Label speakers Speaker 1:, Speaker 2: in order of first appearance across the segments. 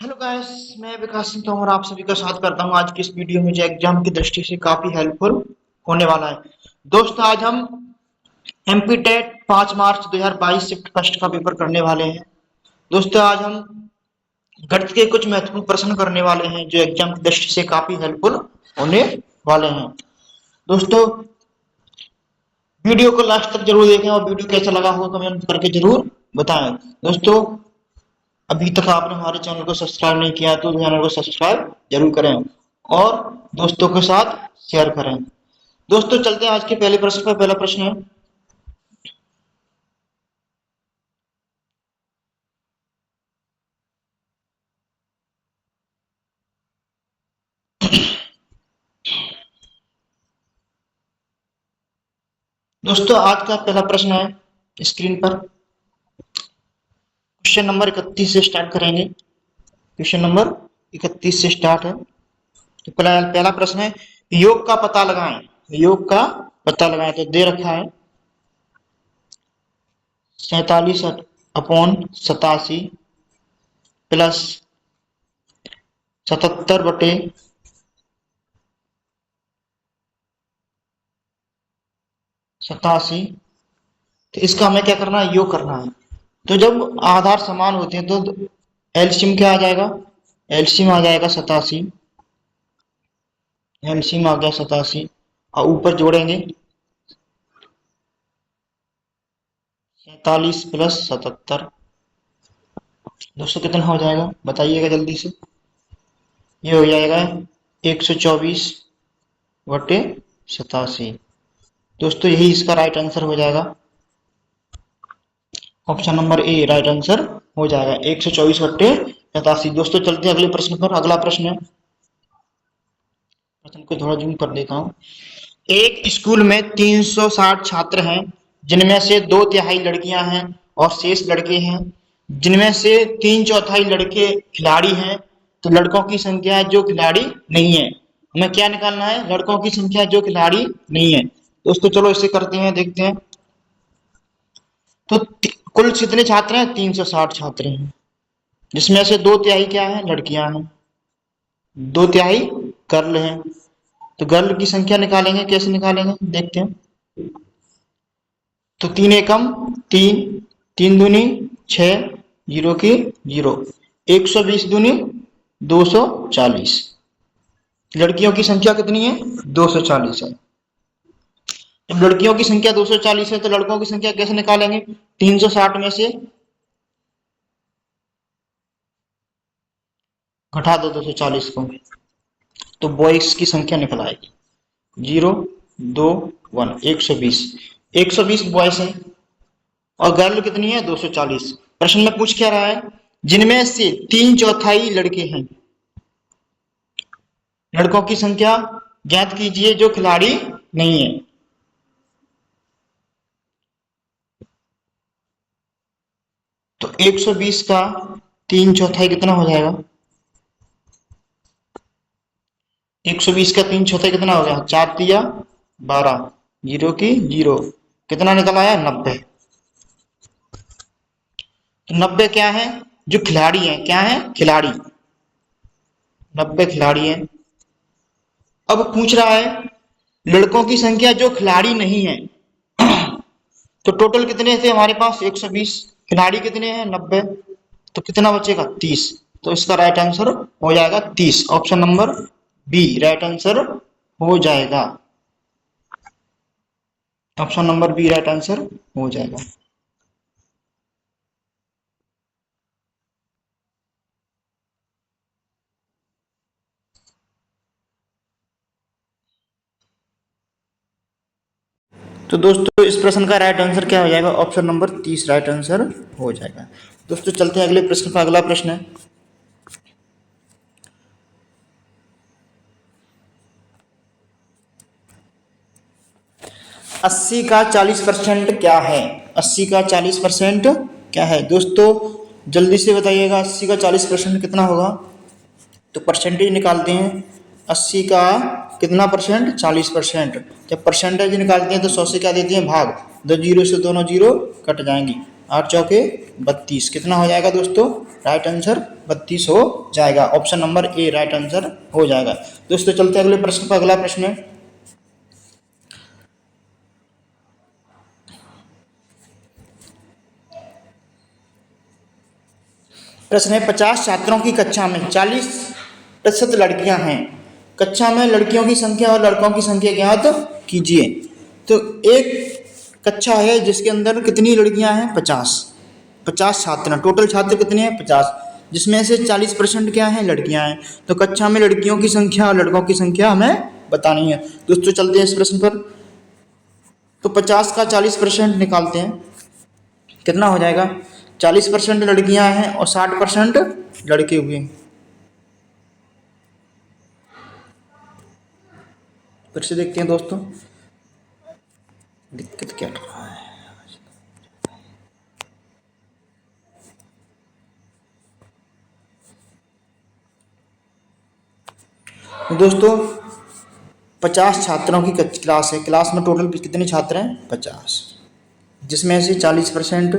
Speaker 1: Hello guys, मैं विकास सिंह तोमर आप सभी का स्वागत करता हूं आज की इस वीडियो में जो एग्जाम की दृष्टि से काफी हेल्पफुल होने वाला है। दोस्तों, आज हम एमपी टेट 5 मार्च 2022 शिफ्ट फर्स्ट का पेपर करने वाले हैं। दोस्तों, आज हम गणित के कुछ महत्वपूर्ण प्रश्न करने वाले हैं जो एग्जाम की दृष्टि से काफी हेल्पफुल होने वाले हैं। दोस्तों, वीडियो को लास्ट तक जरूर देखें और वीडियो कैसा लगा हो कमेंट करके जरूर बताएं। दोस्तों, अभी तक आपने हमारे चैनल को सब्सक्राइब नहीं किया तो चैनल को सब्सक्राइब जरूर करें और दोस्तों के साथ शेयर करें। दोस्तों, चलते हैं आज के पहले प्रश्न पर। पहला प्रश्न है, दोस्तों आज का पहला प्रश्न है स्क्रीन पर। क्वेश्चन नंबर 31 से स्टार्ट करेंगे। क्वेश्चन नंबर 31 से स्टार्ट है। तो पहला प्रश्न है, योग का पता लगाएं। योग का पता लगाएं तो दे रखा है 47/87 प्लस 77/87। तो इसका हमें क्या करना है, योग करना है। तो जब आधार समान होते हैं तो एलसीएम क्या आ जाएगा, एलसीएम आ जाएगा 87। एलसीएम आ गया 87 और ऊपर जोड़ेंगे 47 प्लस 77। दोस्तों कितना हो जाएगा बताइएगा जल्दी से। ये हो जाएगा 124/87। दोस्तों यही इसका राइट आंसर हो जाएगा। Option number A right answer हो जाएगा 124/87। दोस्तों चलते हैं अगले प्रश्न पर। अगला प्रश्न है, प्रश्न को थोड़ा जूम कर देता हूँ। एक स्कूल में 360 छात्र हैं जिनमें से 2/3 लड़कियां हैं और शेष लड़के हैं। जिनमें से 3/4 लड़के खिलाड़ी हैं तो लड़कों की संख्या है जो खिलाड़ी नहीं है। हमें क्या निकालना है, लड़कों की संख्या जो खिलाड़ी नहीं है। दोस्तों चलो इसे करते हैं, देखते हैं। तो कुल कितने छात्र हैं, 360 छात्र हैं जिसमें से 2/3 क्या है, लड़कियां हैं। 2/3 गर्ल हैं। तो गर्ल की संख्या निकालेंगे, कैसे निकालेंगे देखते हैं। तो 3 एकम 3, 3 दूनी 6, 0 की 0, 120 दूनी 240। लड़कियों की संख्या कितनी है, 240 है। जब लड़कियों की संख्या 240 है तो लड़कों की संख्या कैसे निकालेंगे, 360 में से घटा दो 240 को तो बॉयज की संख्या निकल आएगी 0, 2, 1, 120। 120 बॉयज है और गर्ल कितनी है, 240। प्रश्न में पूछ क्या रहा है, जिनमें से 3/4 लड़के हैं। लड़कों की संख्या ज्ञात कीजिए जो खिलाड़ी नहीं है। तो 120 का 3/4 कितना हो जाएगा, 120 का 3/4 कितना हो गया, 4 दिया 12, 0 की 0, कितना निकल आया 90। तो 90 क्या है, जो खिलाड़ी है, क्या है खिलाड़ी, 90 खिलाड़ी है। अब पूछ रहा है लड़कों की संख्या जो खिलाड़ी नहीं है। तो टोटल कितने थे हमारे पास, 120, खिलाड़ी कितने हैं 90, तो कितना बचेगा 30। तो इसका राइट आंसर हो जाएगा 30। Option number B right answer हो जाएगा। Option number B right answer हो जाएगा। तो दोस्तों इस प्रश्न का राइट आंसर क्या हो जाएगा, ऑप्शन नंबर 30 राइट आंसर हो जाएगा। दोस्तों चलते हैं अगले प्रश्न पर। अगला प्रश्न है, अस्सी का 40% क्या है। 80 का 40% क्या है। दोस्तों जल्दी से बताइएगा 80 का 40% कितना होगा। तो परसेंटेज निकालते हैं, 80 का कितना परसेंट, 40%। जब परसेंटेज निकालते हैं तो 100 से क्या देते हैं, भाग। 2 जीरो से दोनों जीरो कट जाएंगी 8 चौके 32, कितना हो जाएगा दोस्तों? राइट आंसर 32 हो जाएगा। Option number A right answer हो जाएगा। दोस्तों चलते हैं अगले प्रश्न पर। अगला प्रश्न है प्रश्न है 50 छात्रों की कक्षा में 40% लड़कियां हैं। कक्षा में लड़कियों की संख्या और लड़कों की संख्या ज्ञात कीजिए। तो एक कक्षा है जिसके अंदर कितनी लड़कियां हैं? 50 छात्र हैं। टोटल छात्र कितने हैं? 50, जिसमें से 40% क्या है? लड़कियां हैं। तो कक्षा में लड़कियों की संख्या और लड़कों की संख्या हमें बतानी है। दोस्तों चलते हैं इस प्रश्न पर। तो 50 का 40% निकालते हैं, कितना हो जाएगा? 40% लड़कियां हैं और 60% लड़के हुए। फिर से देखते हैं दोस्तों, दिक्कत क्या कर रहा है। दोस्तों 50 छात्रों की क्लास है। क्लास में टोटल कितने छात्र हैं? 50, जिसमें से 40%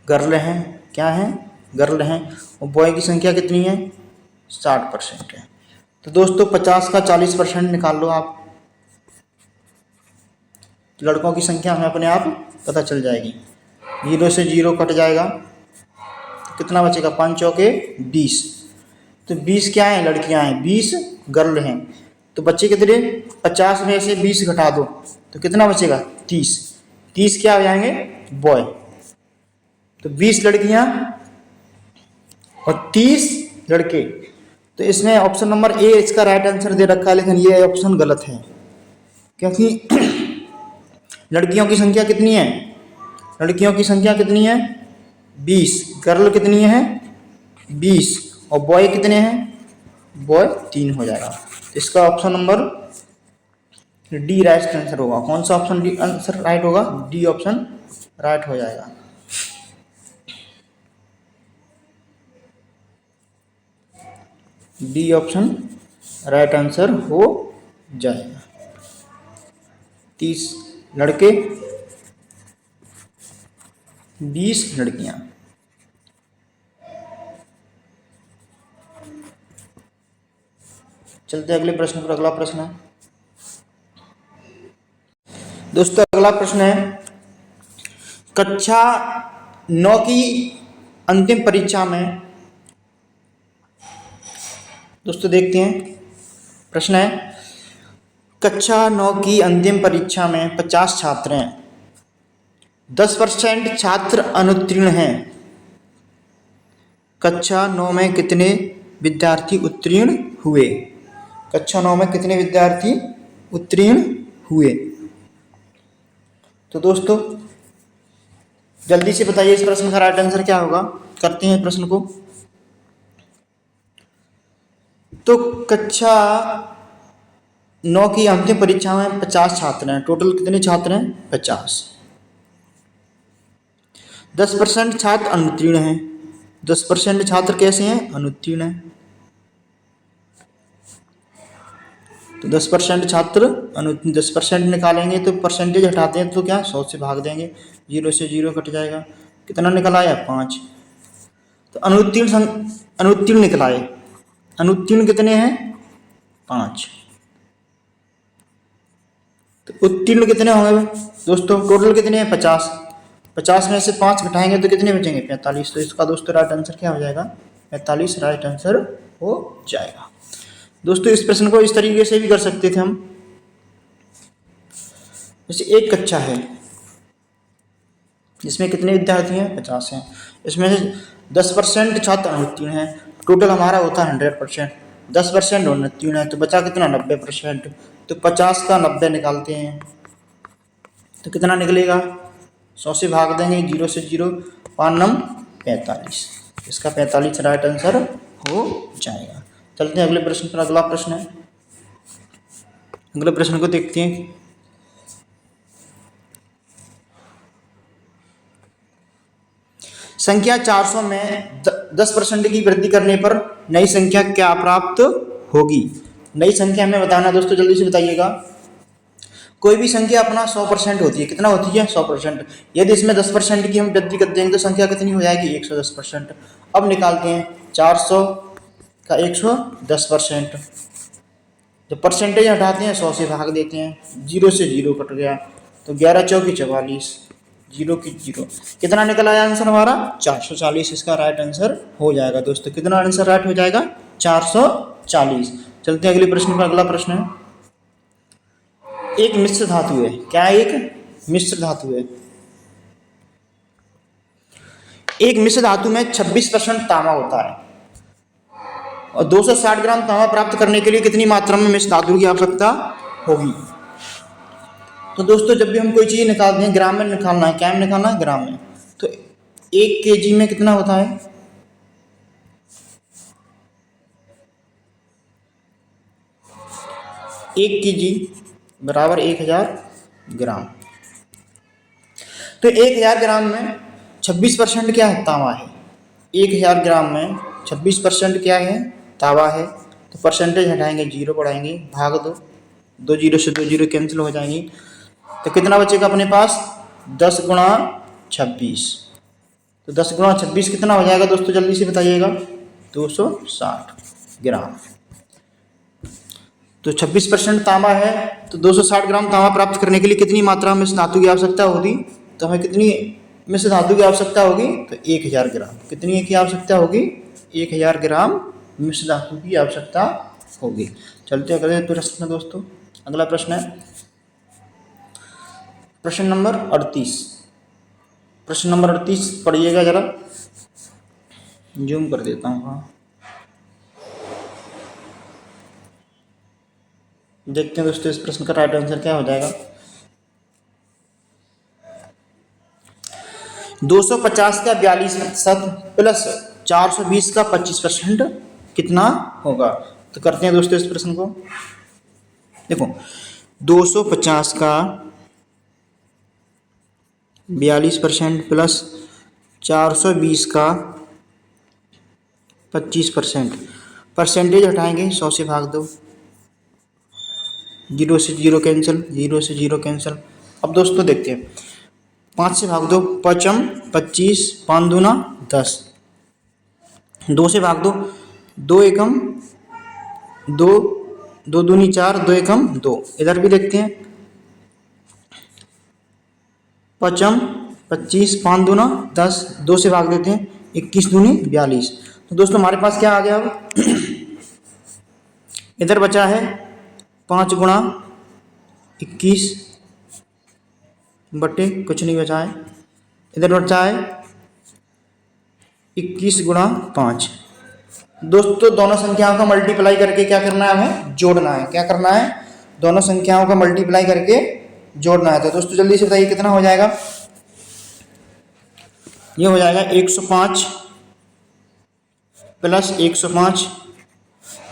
Speaker 1: गर्ल हैं। क्या हैं? गर्ल हैं। और बॉय की संख्या कितनी है? 60% है। तो दोस्तों 50 का 40% निकाल लो आप, लड़कों की संख्या हमें अपने आप पता चल जाएगी। 0 से 0 कट जाएगा, तो कितना बचेगा? 5 चौके 20। तो 20 क्या है? लड़कियां हैं, 20 गर्ल हैं। तो बच्चे कितने? 50 में से 20 घटा दो तो कितना बचेगा? 30। 30 क्या हो जाएंगे? बॉय। तो 20 लड़कियां और 30 लड़के। तो इसमें ऑप्शन नंबर ए इसका राइट आंसर दे रखा है, लेकिन ये ऑप्शन गलत है, क्योंकि लड़कियों की संख्या कितनी है? लड़कियों की संख्या कितनी है? 20। गर्ल कितनी है? 20। और बॉय कितने हैं? बॉय 3 हो जाएगा। इसका option number D right answer होगा। कौन सा ऑप्शन डी आंसर राइट होगा? डी ऑप्शन राइट हो जाएगा। डी ऑप्शन राइट आंसर हो जाएगा। 30 लड़के 20 लड़कियां। चलते अगले प्रश्न पर। अगला प्रश्न है दोस्तों, अगला प्रश्न है कक्षा 9 की अंतिम परीक्षा में। दोस्तों देखते हैं, प्रश्न है कक्षा 9 की अंतिम परीक्षा में 50 छात्र हैं, 10% छात्र अनुत्तीर्ण हैं। कक्षा 9 में कितने विद्यार्थी उत्तीर्ण हुए? कक्षा 9 में कितने विद्यार्थी उत्तीर्ण हुए? तो दोस्तों जल्दी से बताइए इस प्रश्न का राइट आंसर क्या होगा। करते हैं प्रश्न को। तो कक्षा 9 की अंतिम परीक्षा में 50 छात्र हैं। टोटल कितने छात्र हैं? 50। 10% छात्र अनुत्तीर्ण हैं। 10% छात्र कैसे हैं? अनुत्तीर्ण हैं। तो 10% छात्र 10% निकालेंगे तो परसेंटेज हटाते हैं तो क्या 100 से भाग देंगे, 0 से 0 कट जाएगा। कितना निकल आया? 5। तो अनुत्तीर्ण निकल आए। अनुत्तीर्ण कितने हैं? 5। तो उत्तीर्ण कितने होंगे दोस्तों? टोटल कितने हैं? 50। 50 में से 5 घटाएंगे तो कितने बचेंगे? 45। तो इसका दोस्तों राइट आंसर क्या हो जाएगा? 45 राइट आंसर हो जाएगा। दोस्तों इस प्रश्न को इस तरीके से भी कर सकते थे हम। जैसे एक कक्षा है जिसमें कितने विद्यार्थी हैं? 50 हैं। इसमें से 10% छात्र अनुत्तीर्ण हैं। टोटल हमारा होता है 100%। 10% अनुत्तीर्ण है तो बचा कितना? 90%। तो 50 का 90 निकालते हैं तो कितना निकलेगा? 100 से भाग देंगे, 0 से 0, 5 9 45। इसका 45 राइट आंसर हो जाएगा। चलते हैं अगले प्रश्न पर। अगला प्रश्न है, अगले प्रश्न को देखते हैं। संख्या 400 में 10% की वृद्धि करने पर नई संख्या क्या प्राप्त होगी? नई संख्या हमें बताना दोस्तों, जल्दी से बताइएगा। कोई भी संख्या अपना 100% होती है, कितना होती है 100%। यदि इसमें 10% की हम वृद्धि कर देंगे तो संख्या कितनी हो जाएगी 110%। अब निकालते हैं 400 का 110%। जब परसेंटेज हटाते हैं 100 से भाग देते हैं, 0 से 0 कट गया तो 11 चौकी 44, 0 की 0, कितना निकल आया आंसर हमारा 440। इसका राइट आंसर हो जाएगा दोस्तों। कितना आंसर राइट हो जाएगा 440। चलते हैं अगले प्रश्न पर। अगला प्रश्न है, एक मिश्र धातु है। क्या एक मिश्र धातु है? एक मिश्र धातु में 26% तांबा होता है और 260 ग्राम तांबा प्राप्त करने के लिए कितनी मात्रा में मिश्र धातु की आवश्यकता होगी? तो दोस्तों जब भी हम कोई चीज निकालते हैं ग्राम में निकालना है, क्या में निकालना है ग्राम में। तो 1 kg में कितना होता है? 1 kg बराबर 1000 ग्राम। तो 1000 ग्राम में 26% क्या है? तांबा है। 1000 ग्राम में 26% क्या है? तांबा है। तो परसेंटेज हटाएंगे, 0 बढ़ाएंगे, भाग दो, 2 0 से 2 0 कैंसिल हो जाएंगी। तो कितना बचेगा अपने पास? 10 गुणा 26। तो 10 गुणा 26 कितना हो जाएगा दोस्तों, जल्दी से बताइएगा? 260 ग्राम। तो 26% तांबा है, तो 260 ग्राम तांबा प्राप्त करने के लिए कितनी मात्रा में मिश्र धातु की आवश्यकता होगी? तो हमें कितनी मिश्र धातु की आवश्यकता होगी? तो 1000 ग्राम। कितनी की आवश्यकता होगी? 1000 ग्राम मिश्र धातु की आवश्यकता होगी। चलते हैं अगले प्रश्न दोस्तों। अगला प्रश्न है प्रश्न नंबर 38। प्रश्न नंबर 38 पढ़िएगा जरा, जूम कर देता हूँ। हाँ, देखते हैं दोस्तों इस प्रश्न का राइट आंसर क्या हो जाएगा। 250 का 42% प्लस 420 का 25% कितना होगा? तो करते हैं दोस्तों इस प्रश्न को। देखो 250 का 42% प्लस 420 का 25%, परसेंटेज हटाएंगे, 100 से भाग दो, 0 से 0 कैंसिल, 0 से 0 कैंसिल। अब दोस्तों देखते हैं, 5 से भाग दो, 5 25, 5 दूना 10, 2 से भाग दो, 2 एकम 2, 2 दूनी 4, 2 एकम 2। इधर भी देखते हैं, 5 25, 5 दूना 10, 2 से भाग देते हैं, 21 दूनी 42। तो दोस्तों हमारे पास क्या आ गया? अब इधर बचा है 5 गुणा 21 बटे कुछ नहीं बचा है, इधर बचा है 21 गुणा 5। दोस्तों दोनों संख्याओं का मल्टीप्लाई करके क्या करना है? हमें जोड़ना है। क्या करना है? दोनों संख्याओं का मल्टीप्लाई करके जोड़ना है। तो दोस्तों जल्दी से बताइए कितना हो जाएगा? ये हो जाएगा 105 प्लस 105,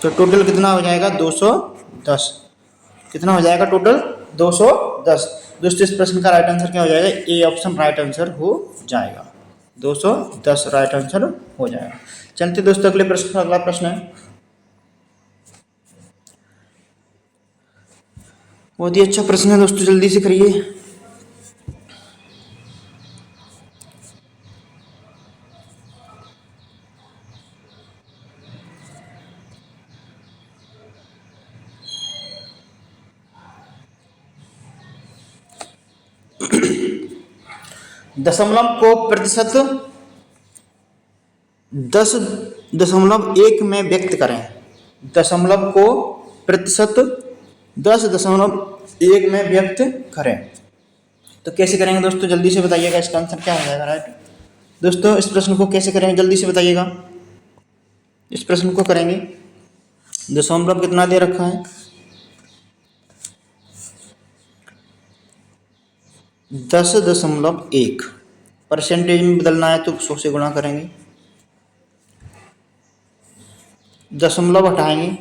Speaker 1: तो टोटल कितना हो जाएगा? 210। कितना हो जाएगा टोटल? 210। दोस्तों इस प्रश्न का राइट आंसर क्या हो जाएगा? ए ऑप्शन राइट आंसर हो जाएगा। 210 राइट आंसर हो जाएगा। चलते दोस्तों अगले प्रश्न पर। अगला प्रश्न है बहुत ही अच्छा प्रश्न है दोस्तों, जल्दी से करिए। दशमलव को प्रतिशत 10.1 में व्यक्त करें। दशमलव को प्रतिशत 10.1 में व्यक्त करें। तो कैसे करेंगे दोस्तों, जल्दी से बताइएगा, इसका आंसर क्या हो जाएगा? राइट दोस्तों इस प्रश्न को कैसे करेंगे, जल्दी से बताइएगा। इस प्रश्न को करेंगे, दशमलव कितना दे रखा है? 10.1। परसेंटेज में बदलना है तो 100 से गुणा करेंगे, दशमलव हटाएंगे,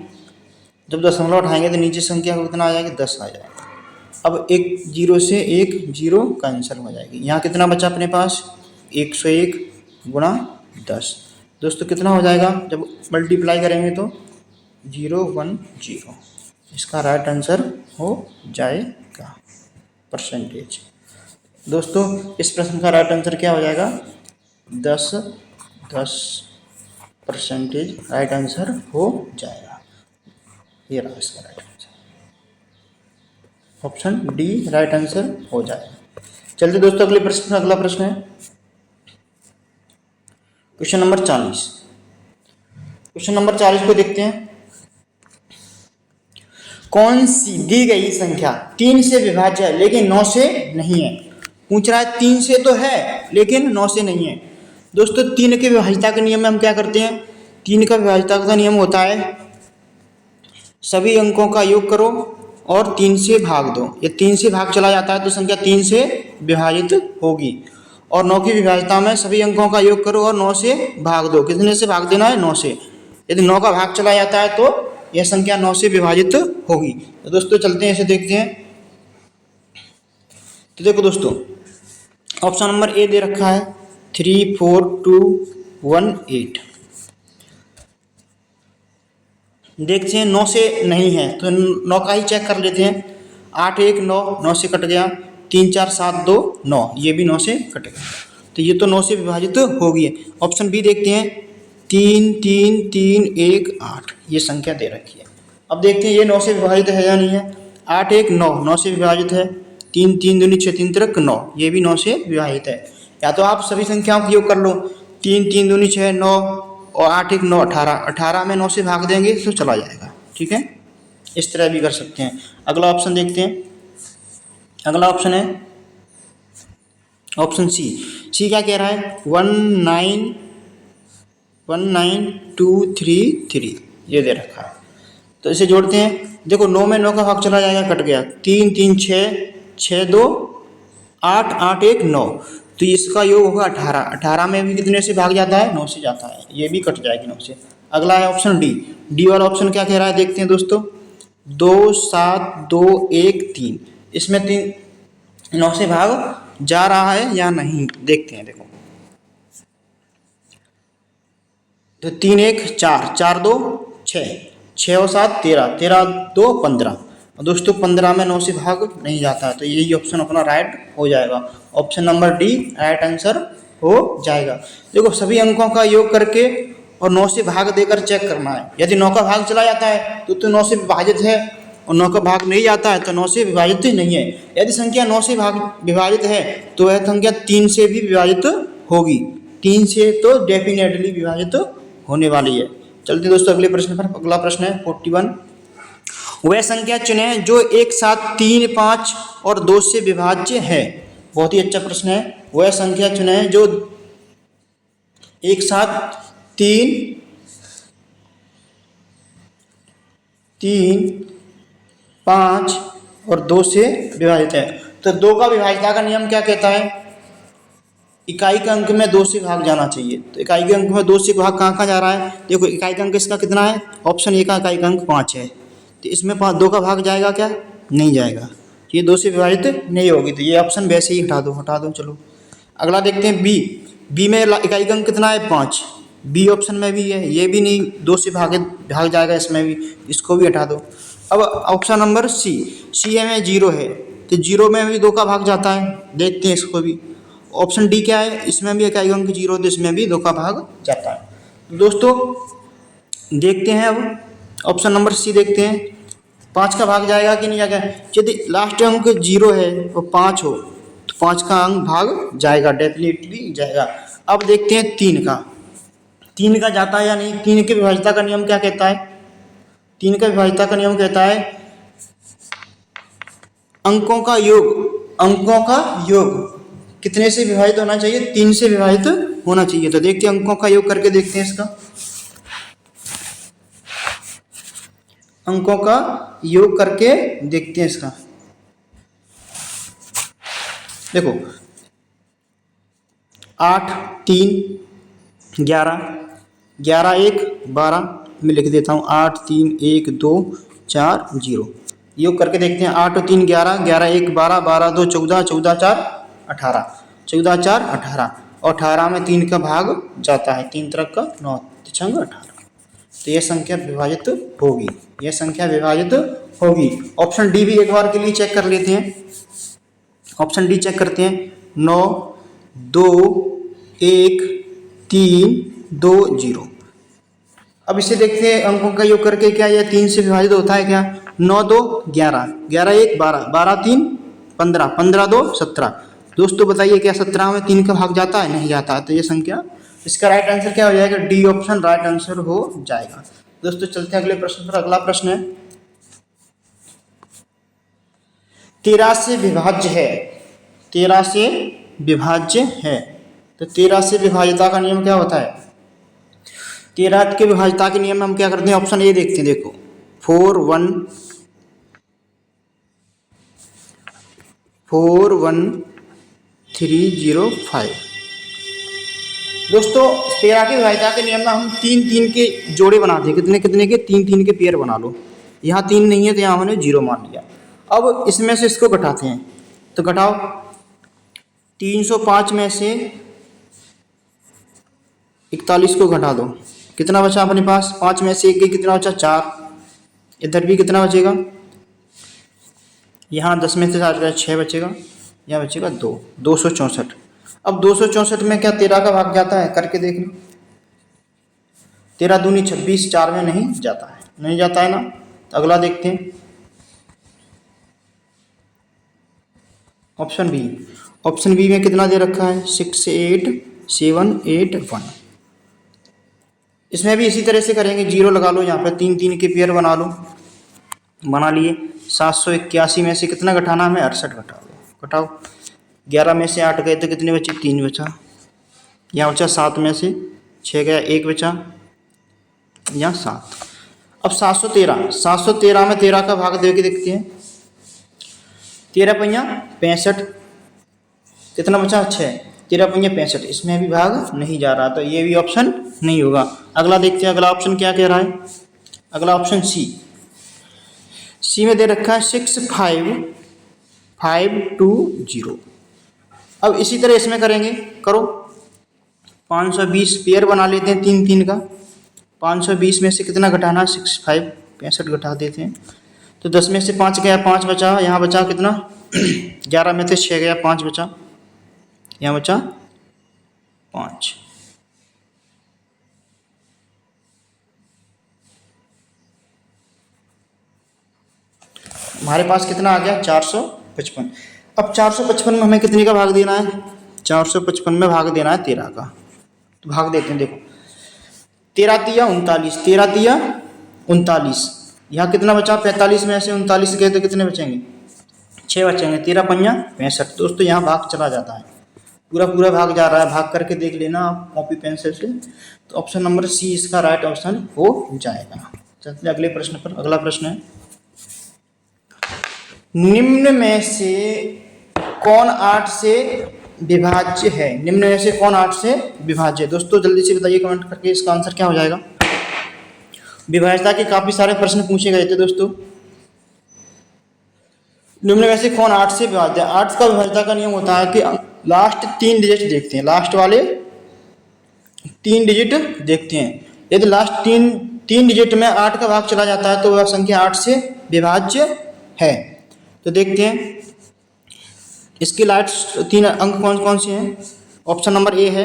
Speaker 1: जब दशमलव हटाएंगे तो नीचे संख्या को कितना आ जाएगा? 10 आ जाएगा। अब एक 0 से 1 0 कैंसिल हो जाएगी। यहाँ कितना बचा अपने पास? 101 गुणा 10। दोस्तों कितना हो जाएगा जब मल्टीप्लाई करेंगे? तो 010। इसका राइट आंसर हो जाएगा। परसेंटेज। दोस्तों इस प्रश्न का राइट आंसर क्या हो जाएगा? 10% राइट आंसर हो जाएगा। ये रहा इसका right answer, option D right answer हो जाएगा। चलिए दोस्तों अगला प्रश्न है क्वेश्चन नंबर 40। क्वेश्चन नंबर 40 को देखते हैं। कौन सी दी गई संख्या 3 से विभाज्य है लेकिन 9 से नहीं है? पूछ रहा है 3 से तो है लेकिन 9 से नहीं है। दोस्तों 3 के विभाज्यता के नियम में हम क्या करते हैं? 3 का विभाज्यता का नियम होता है सभी अंकों का योग करो और 3 से भाग दो। ये 3 से भाग चला जाता है तो संख्या 3 से विभाजित होगी। और 9 की विभाज्यता में सभी अंकों का योग करो और 9 से भाग दो। कितने से भाग देना है? 9 से। यदि 9 का भाग चला जाता है तो यह संख्या 9 से विभाजित होगी। तो दोस्तों चलते हैं इसे देखते हैं। तो देखो दोस्तों ऑप्शन नंबर ए दे रखा है 3, 4, 2, 1, 8। देखते हैं 9 से नहीं है तो 9 का ही चेक कर लेते हैं। 8, 1, 9, 9 से कट गया। 3, 4, 7, 2, 9, ये भी 9 से कट गया। तो ये तो 9 से विभाजित हो गई है। ऑप्शन बी देखते हैं 3, 3, 3, 1, 8, ये संख्या दे रखी है। अब देखते हैं ये 9 से विभाजित है या नहीं है। 8, 1, 9, 9 से विभाजित है। 3, 3 दूनी 6, 3 तिरक 9, ये भी 9 से विभाजित है। या तो आप सभी संख्याओं का योग कर लो। 3, 3 दूनी 6, 9 और 8, 1, 9, 18। 18 में 9 से भाग देंगे तो चला जाएगा। ठीक है, इस तरह भी कर सकते हैं। अगला ऑप्शन देखते हैं। अगला ऑप्शन है ऑप्शन सी। सी क्या कह रहा है? 19233, ये दे रखा है। तो इसे जोड़ते हैं। देखो 9 में 9 का भाग चला जाएगा, कट गया। 3, 3, 6, 6, 2, 8, 8, 1, 9, तो इसका योग होगा 18। 18 में भी कितने से भाग जाता है? 9 से जाता है, ये भी कट जाएगी 9 से। अगला है ऑप्शन डी। डी वाला ऑप्शन क्या कह रहा है देखते हैं दोस्तों। 2, 7, 2, 1, 3, इसमें 9 से भाग जा रहा है या नहीं देखते हैं। देखो तो 3, 1, 4, 4, 2, 6, 6 और 7, 13, 13, 2, 15। दोस्तों 15 में 9 से भाग नहीं जाता है तो यही ऑप्शन अपना राइट हो जाएगा। Option number D right answer हो जाएगा। देखो सभी अंकों का योग करके और 9 से भाग देकर चेक करना है। यदि 9 का भाग चला जाता है तो 9 से विभाजित है, और 9 का भाग नहीं जाता है तो 9 से विभाजित नहीं है। यदि संख्या 9 से विभाजित है तो वह संख्या 3 से भी विभाजित होगी। 3 से तो डेफिनेटली विभाजित होने वाली है। चलते दोस्तों अगले प्रश्न पर। अगला प्रश्न है 41। वह संख्या चुनें जो एक साथ 3, 5 और 2 से विभाज्य है। बहुत ही अच्छा प्रश्न है। वह संख्या चुनें जो एक साथ 3, 5 और 2 से विभाजित है। तो 2 का विभाज्यता का नियम क्या कहता है? इकाई के अंक में 2 से भाग जाना चाहिए। तो इकाई के अंक में 2 से भाग कहाँ जा रहा है? देखो इकाई का अंक इसका कितना है? ऑप्शन ए का इकाई का अंक 5 है, तो इसमें 2 का भाग जाएगा क्या? नहीं जाएगा, ये 2 से विभाजित नहीं होगी, तो ये ऑप्शन वैसे ही हटा दो। चलो अगला देखते हैं बी। बी में इकाई का अंक कितना है? 5। बी ऑप्शन में भी है, ये भी नहीं 2 से भाग जाएगा, इसमें भी, इसको भी हटा दो। अब ऑप्शन नंबर सी। सी में 0 है, तो 0 में भी 2 का भाग जाता है, देखते हैं इसको भी। ऑप्शन डी क्या है? इसमें भी इकाई अंक 0, तो इसमें भी 2 का भाग जाता है। तो दोस्तों देखते हैं अब ऑप्शन नंबर सी देखते हैं। 5 का भाग जाएगा कि नहीं जाएगा? यदि लास्ट अंक 0 है और 5 हो तो 5 का अंक भाग जाएगा, डेफिनेटली जाएगा। अब देखते हैं 3 का। 3 का जाता है या नहीं? 3 के विभाज्यता का नियम क्या कहता है? 3 का विभाज्यता का नियम कहता है अंकों का योग कितने से विभाजित होना चाहिए? 3 से विभाजित होना चाहिए। तो देखते हैं अंकों का योग करके देखते हैं इसका। अंकों का योग करके देखते हैं इसका। देखो 8, 3, 11, 11, 1, 12 मैं लिख देता हूँ। 8, 3, 1, 2, 4, 0 योग करके देखते हैं। 8 और 3 11, 11, 1, 12, 12, 2 14, 14, 4, 18, 14, 4, 18 और 18 में 3 का भाग जाता है। 3 तरफ का 9, 6, 18, तो यह संख्या विभाजित होगी। यह संख्या विभाजित होगी। ऑप्शन डी भी एक बार के लिए चेक कर लेते हैं। ऑप्शन डी चेक करते हैं। 9, 2, 1, 3, 2, 0। अब इसे देखते हैं अंकों का योग करके, क्या यह 3 से विभाजित होता है क्या? 9 2 11, 11 1 12, 12 3 15, 15 2 17। दोस्तों बताइए क्या 17 में 3 का भाग जाता है? नहीं जाता है। तो ये संख्या, इसका राइट आंसर क्या हो जाएगा? डी ऑप्शन राइट आंसर हो जाएगा। दोस्तों चलते हैं अगले प्रश्न पर। अगला प्रश्न है 13 से विभाज्य है। 13 से विभाज्य है, तो 13 से विभाज्यता का नियम क्या होता है? 13 के विभाज्यता के नियम में हम क्या करते हैं? ऑप्शन ए देखते हैं। देखो 4 1 3 0 5। दोस्तों 13 की विभाज्यता के नियम में हम 3 3 के जोड़े बनाते हैं। कितने कितने के? 3 3 के पेयर बना लो। यहाँ 3 नहीं है तो यहाँ हमने 0 मान लिया। अब इसमें से इसको घटाते हैं, तो घटाओ। 305 में से 41 को घटा दो, कितना बचा अपने पास? 5 में से 1 गई, कितना बचा? 4। इधर भी कितना बचेगा? यहाँ 10 में से 4 6 बचेगा, यहाँ बचेगा 2, 264। अब 264 में क्या 13 का भाग जाता है? करके देख लो। 13 दूनी 26, 4 में नहीं जाता है, नहीं जाता है ना। तो अगला देखते हैं ऑप्शन बी। ऑप्शन बी में कितना दे रखा है? 6 8 7 8 1। इसमें भी इसी तरह से करेंगे, 0 लगा लो यहाँ पर, 3 3 के पेयर बना लो। बना लिए। 781 में से कितना घटाना हमें? 68 घटा लो। घटाओ। 11 में से 8 गए तो कितने बचे? 3 बचा। यहाँ बचा 7 में से 6 गया, 1 बचा, यहाँ 7। अब 713 में 13 का भाग दे के देखते हैं। 13 पंजा 65, कितना बचा? 6। 13 पंजा 65, इसमें भी भाग नहीं जा रहा, तो ये भी ऑप्शन नहीं होगा। अगला देखते हैं, अगला ऑप्शन क्या कह रहा है? अगला ऑप्शन सी में दे रखा है 6 5 5 2 0। अब इसी तरह इसमें करेंगे, करो। 520 पेयर बना लेते हैं 3 3 का। 520 में से कितना घटाना? 6 5 65 घटा देते हैं, तो 10 में से 5 गया, 5 बचा। यहाँ बचा कितना? 11 में से 6 गया, 5 बचा, यहाँ बचा 5। हमारे पास कितना आ गया? 455। अब 455 में हमें कितने का भाग देना है? 455 में भाग देना है 13 का। तो भाग देते हैं। देखो 13 तिया 39, 13 तिया 39। यहाँ कितना बचा? 45 में से 39 गए तो कितने बचेंगे? 6 बचेंगे। 13 पंजा 65। दोस्तों यहाँ भाग चला जाता है, पूरा पूरा भाग जा रहा है। भाग करके देख लेना आप कॉपी पेंसिल से। तो ऑप्शन नंबर सी इसका राइट ऑप्शन हो जाएगा। चलते अगले प्रश्न पर। अगला प्रश्न है निम्न में से कौन 8 से विभाज्य है? निम्न में से कौन 8 से विभाज्य है? दोस्तों जल्दी से बताइए कमेंट करके, इसका आंसर क्या हो जाएगा? विभाज्यता के काफी सारे प्रश्न पूछे गए थे दोस्तों। निम्न में से कौन 8 से विभाज्य है? 8 का विभाज्यता का नियम होता है कि लास्ट 3 डिजिट देखते हैं, लास्ट वाले 3 डिजिट देखते हैं। यदि लास्ट 3 डिजिट में 8 का भाग चला जाता है तो वह संख्या 8 से विभाज्य है। तो देखते हैं इसके लास्ट 3 अंक कौन कौन से हैं। ऑप्शन नंबर ए है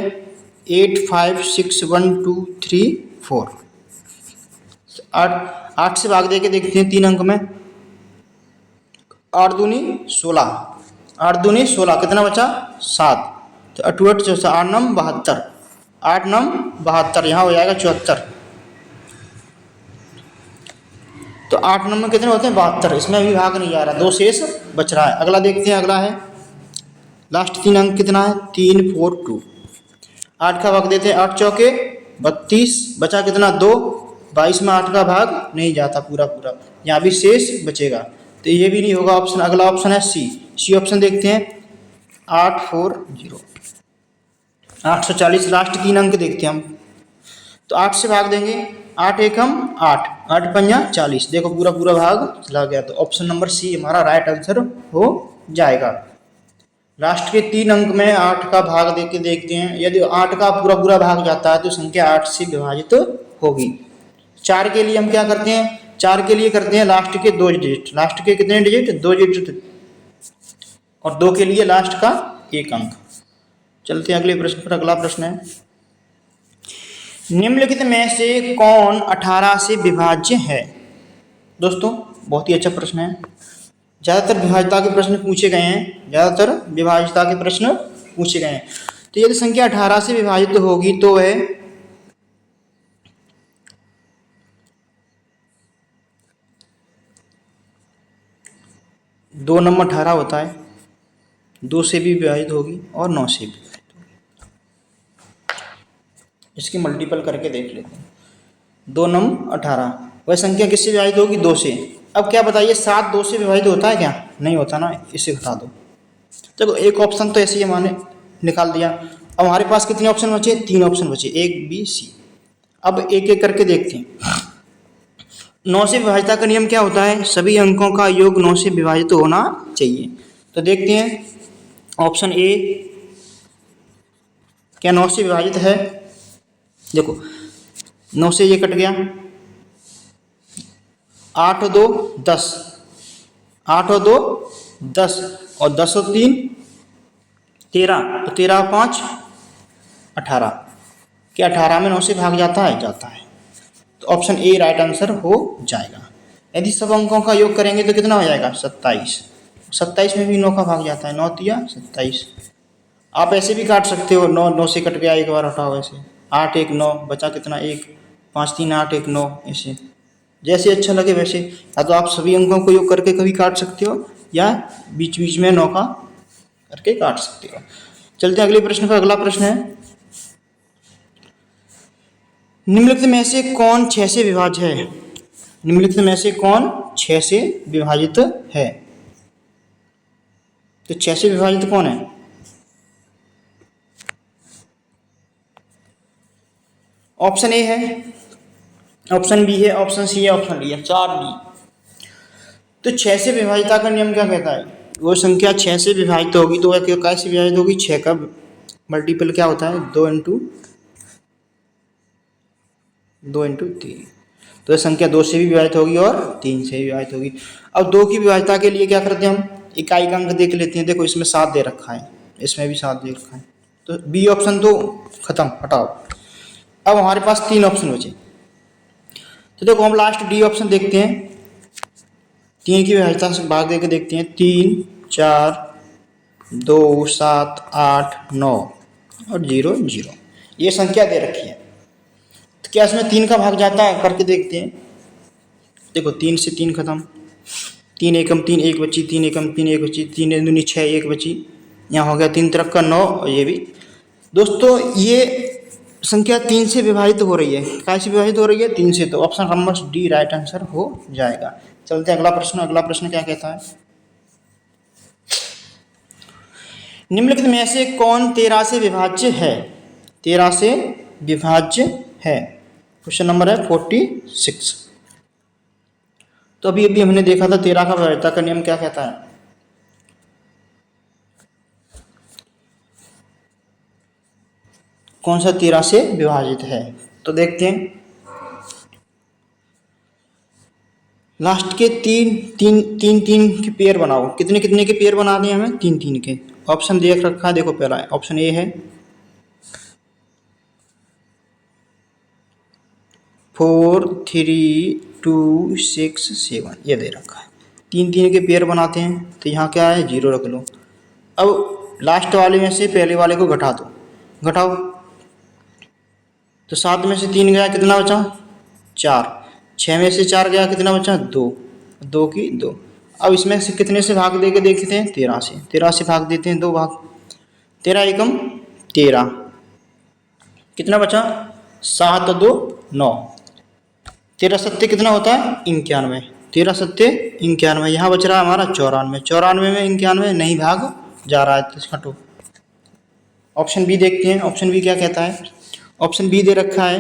Speaker 1: 8 5 6 1 2 3 4। 8 से भाग दे के देखते हैं 3 अंक में। 8 दूनी 16, 8 दूनी 16, कितना बचा? 7। तो 8 8 8 9 72, 8 9 72, यहाँ हो जाएगा 74। तो 8 नंबर कितने होते हैं? 72। इसमें भी भाग नहीं जा रहा, 2 शेष बच रहा है। अगला देखते हैं। अगला है लास्ट 3 अंक कितना है? 3 4 2। 8 का भाग देते हैं, 8 चौके 32, बचा कितना? 2। 22 में 8 का भाग नहीं जाता पूरा पूरा, यहाँ भी शेष बचेगा, तो ये भी नहीं होगा ऑप्शन। अगला ऑप्शन है सी ऑप्शन देखते हैं 8 4 0। 840 लास्ट 3 अंक देखते हैं हम। तो 8 से भाग देंगे, 8 एकम 8, 8 पंजा 40। देखो पूरा पूरा भाग चला गया, तो ऑप्शन नंबर सी हमारा राइट आंसर हो जाएगा। लास्ट के 3 अंक में 8 का भाग दे के देखते हैं। यदि 8 का पूरा पूरा भाग जाता है तो संख्या 8 से विभाजित होगी। 4 के लिए हम क्या करते हैं? 4 के लिए करते हैं लास्ट के 2 डिजिट। लास्ट के कितने डिजिट? 2 डिजिट। और 2 के लिए लास्ट का 1 अंक। चलते हैं अगले प्रश्न पर। अगला प्रश्न है, निम्नलिखित में से कौन 18 से विभाज्य है? दोस्तों बहुत ही अच्छा प्रश्न है। ज़्यादातर विभाज्यता के प्रश्न पूछे गए हैं, ज़्यादातर विभाज्यता के प्रश्न पूछे गए हैं। तो यदि संख्या 18 से विभाजित होगी तो वह 2 नंबर 18 होता है, 2 से भी विभाजित होगी और 9 से भी विभाजित होगी। इसकी मल्टीपल करके देख लेते हैं। 2 नंबर 18, वह संख्या किससे विभाजित होगी? 2 से। अब क्या बताइए, 7 2 से विभाजित होता है क्या? नहीं होता ना, इसे घटा दो। देखो एक ऑप्शन तो ऐसे ही हमारे निकाल दिया। अब हमारे पास कितने ऑप्शन बचे? 3 ऑप्शन बचे, A B C। अब एक एक करके देखते हैं। 9 से विभाजिता का नियम क्या होता है? सभी अंकों का योग 9 से विभाजित होना चाहिए। तो देखते हैं ऑप्शन ए क्या 9 से विभाजित है? देखो 9 से ये कट गया, 8 और 2 10, 8 और 2 10 और 10 और 3 13, तो 13 और 5 18। क्या 18 में 9 से भाग जाता है? जाता है। तो ऑप्शन ए राइट आंसर हो जाएगा। यदि सब अंकों का योग करेंगे तो कितना हो जाएगा? 27। 27 में भी 9 का भाग जाता है, 9 तिया 27। आप ऐसे भी काट सकते हो, 9 9 से कट गया, एक बार हटाओ ऐसे, 8 1 9 बचा कितना? 1 5 3 8 1 9। ऐसे जैसे अच्छा लगे वैसे, या तो आप सभी अंकों को योग करके कभी काट सकते हो या बीच बीच में 9 का करके काट सकते हो। चलते हैं अगले प्रश्न पर। अगला प्रश्न है, निम्नलिखित में से कौन 6 से विभाज्य है? निम्नलिखित में से कौन 6 से विभाजित है? तो 6 से विभाजित कौन है? ऑप्शन ए है, ऑप्शन बी है, ऑप्शन सी है, ऑप्शन डी है, 4 डी। तो 6 से विभाजिता का नियम क्या कहता है? वो संख्या 6 से विभाजित होगी तो वह कैसे विभाजित होगी? 6 का मल्टीपल क्या होता है? 2 इंटू 3। तो यह संख्या 2 से भी विभाजित होगी और 3 से भी विभाजित होगी। अब 2 की विभाजिता के लिए क्या करते हैं हम? इकाई का अंक देख लेते हैं। देखो इसमें 7 दे रखा है, इसमें भी 7 दे रखा है, तो बी ऑप्शन तो खत्म, हटाओ। अब हमारे पास 3 ऑप्शन बचे। तो देखो हम लास्ट डी ऑप्शन देखते हैं। 3 की विभाजिता से भाग देकर देखते हैं। 3 4 2 7 8 9 और 0 0, ये संख्या दे रखी है। तो क्या इसमें 3 का भाग जाता है? करके देखते हैं। देखो 3 से 3 खत्म, 3 एकम 3 1 बची, 3 एकम 3 1 बची, 3 दूनी 6 1 बची, यहाँ हो गया 3 तरफ का 9 और ये भी। दोस्तों ये संख्या 3 से विभाजित हो रही है। कैसे विभाजित हो रही है? 3 से। तो option number D right answer हो जाएगा। चलते हैं अगला प्रश्न। अगला प्रश्न क्या कहता है, निम्नलिखित में से कौन 13 से विभाज्य है? 13 से विभाज्य है। क्वेश्चन नंबर है 46। तो अभी अभी हमने देखा था 13 का विभाज्यता का नियम क्या कहता है। कौन सा 13 से विभाजित है? तो देखते हैं लास्ट के 3 के पेयर बनाओ। कितने कितने के पेयर बना दिए हमें? 3 3 के। ऑप्शन देख रखा है, देखो पहला ऑप्शन ए है 4 3 2 6 7, ये दे रखा है। 3 3 के पेयर बनाते हैं तो यहाँ क्या है? 0 रख लो। अब लास्ट वाले में से पहले वाले को घटा दो, घटाओ तो 7 में से 3 गया, कितना बचा? 4। 6 में से 4 गया, कितना बचा? 2। 2 की 2। अब इसमें से कितने से भाग दे के देखते हैं? 13 से। 13 से भाग देते हैं 2 भाग, 13 एकम 13, कितना बचा? 7 2 9, 13 सत्ते कितना होता है? 91। 13 सत्ते 91, यहाँ बच रहा है हमारा 94। 94 में 91 नहीं भाग जा रहा है, तो घटो। ऑप्शन बी देखते हैं, ऑप्शन बी क्या कहता है। ऑप्शन बी दे रखा है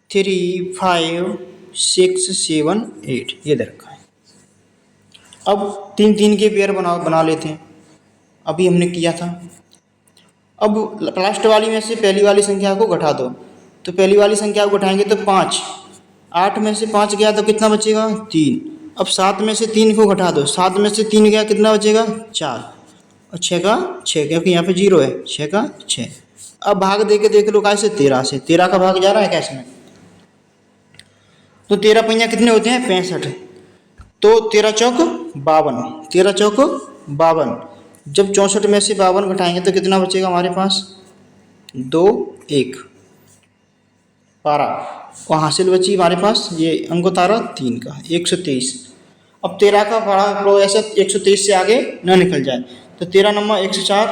Speaker 1: 3 5 6 7 8, ये दे रखा है। अब 3 3 के पेयर बना लेते हैं, अभी हमने किया था। अब लास्ट वाली में से पहली वाली संख्या को घटा दो, तो पहली वाली संख्या को घटाएंगे तो 5। 8 में से 5 गया तो कितना बचेगा? 3। अब 7 में से 3 को घटा दो, 7 में से 3 गया कितना बचेगा 4, और 6 का 6, क्योंकि यहाँ पे 0 है, 6 का 6। अब भाग दे के देख लो कैसे, 13 से, 13 का भाग जा रहा है कैसे में, तो 13 पहिया कितने होते हैं 65, तो 13 चौक 52, 13 चौक 52। जब 64 में से 52 घटाएंगे तो कितना बचेगा हमारे पास, 2 1 12, और हासिल बची हमारे पास ये अंक उतारा 3 का 123। अब 13 का बड़ा लो ऐसे 123 से आगे न निकल जाए, तो 13 नंबर 104,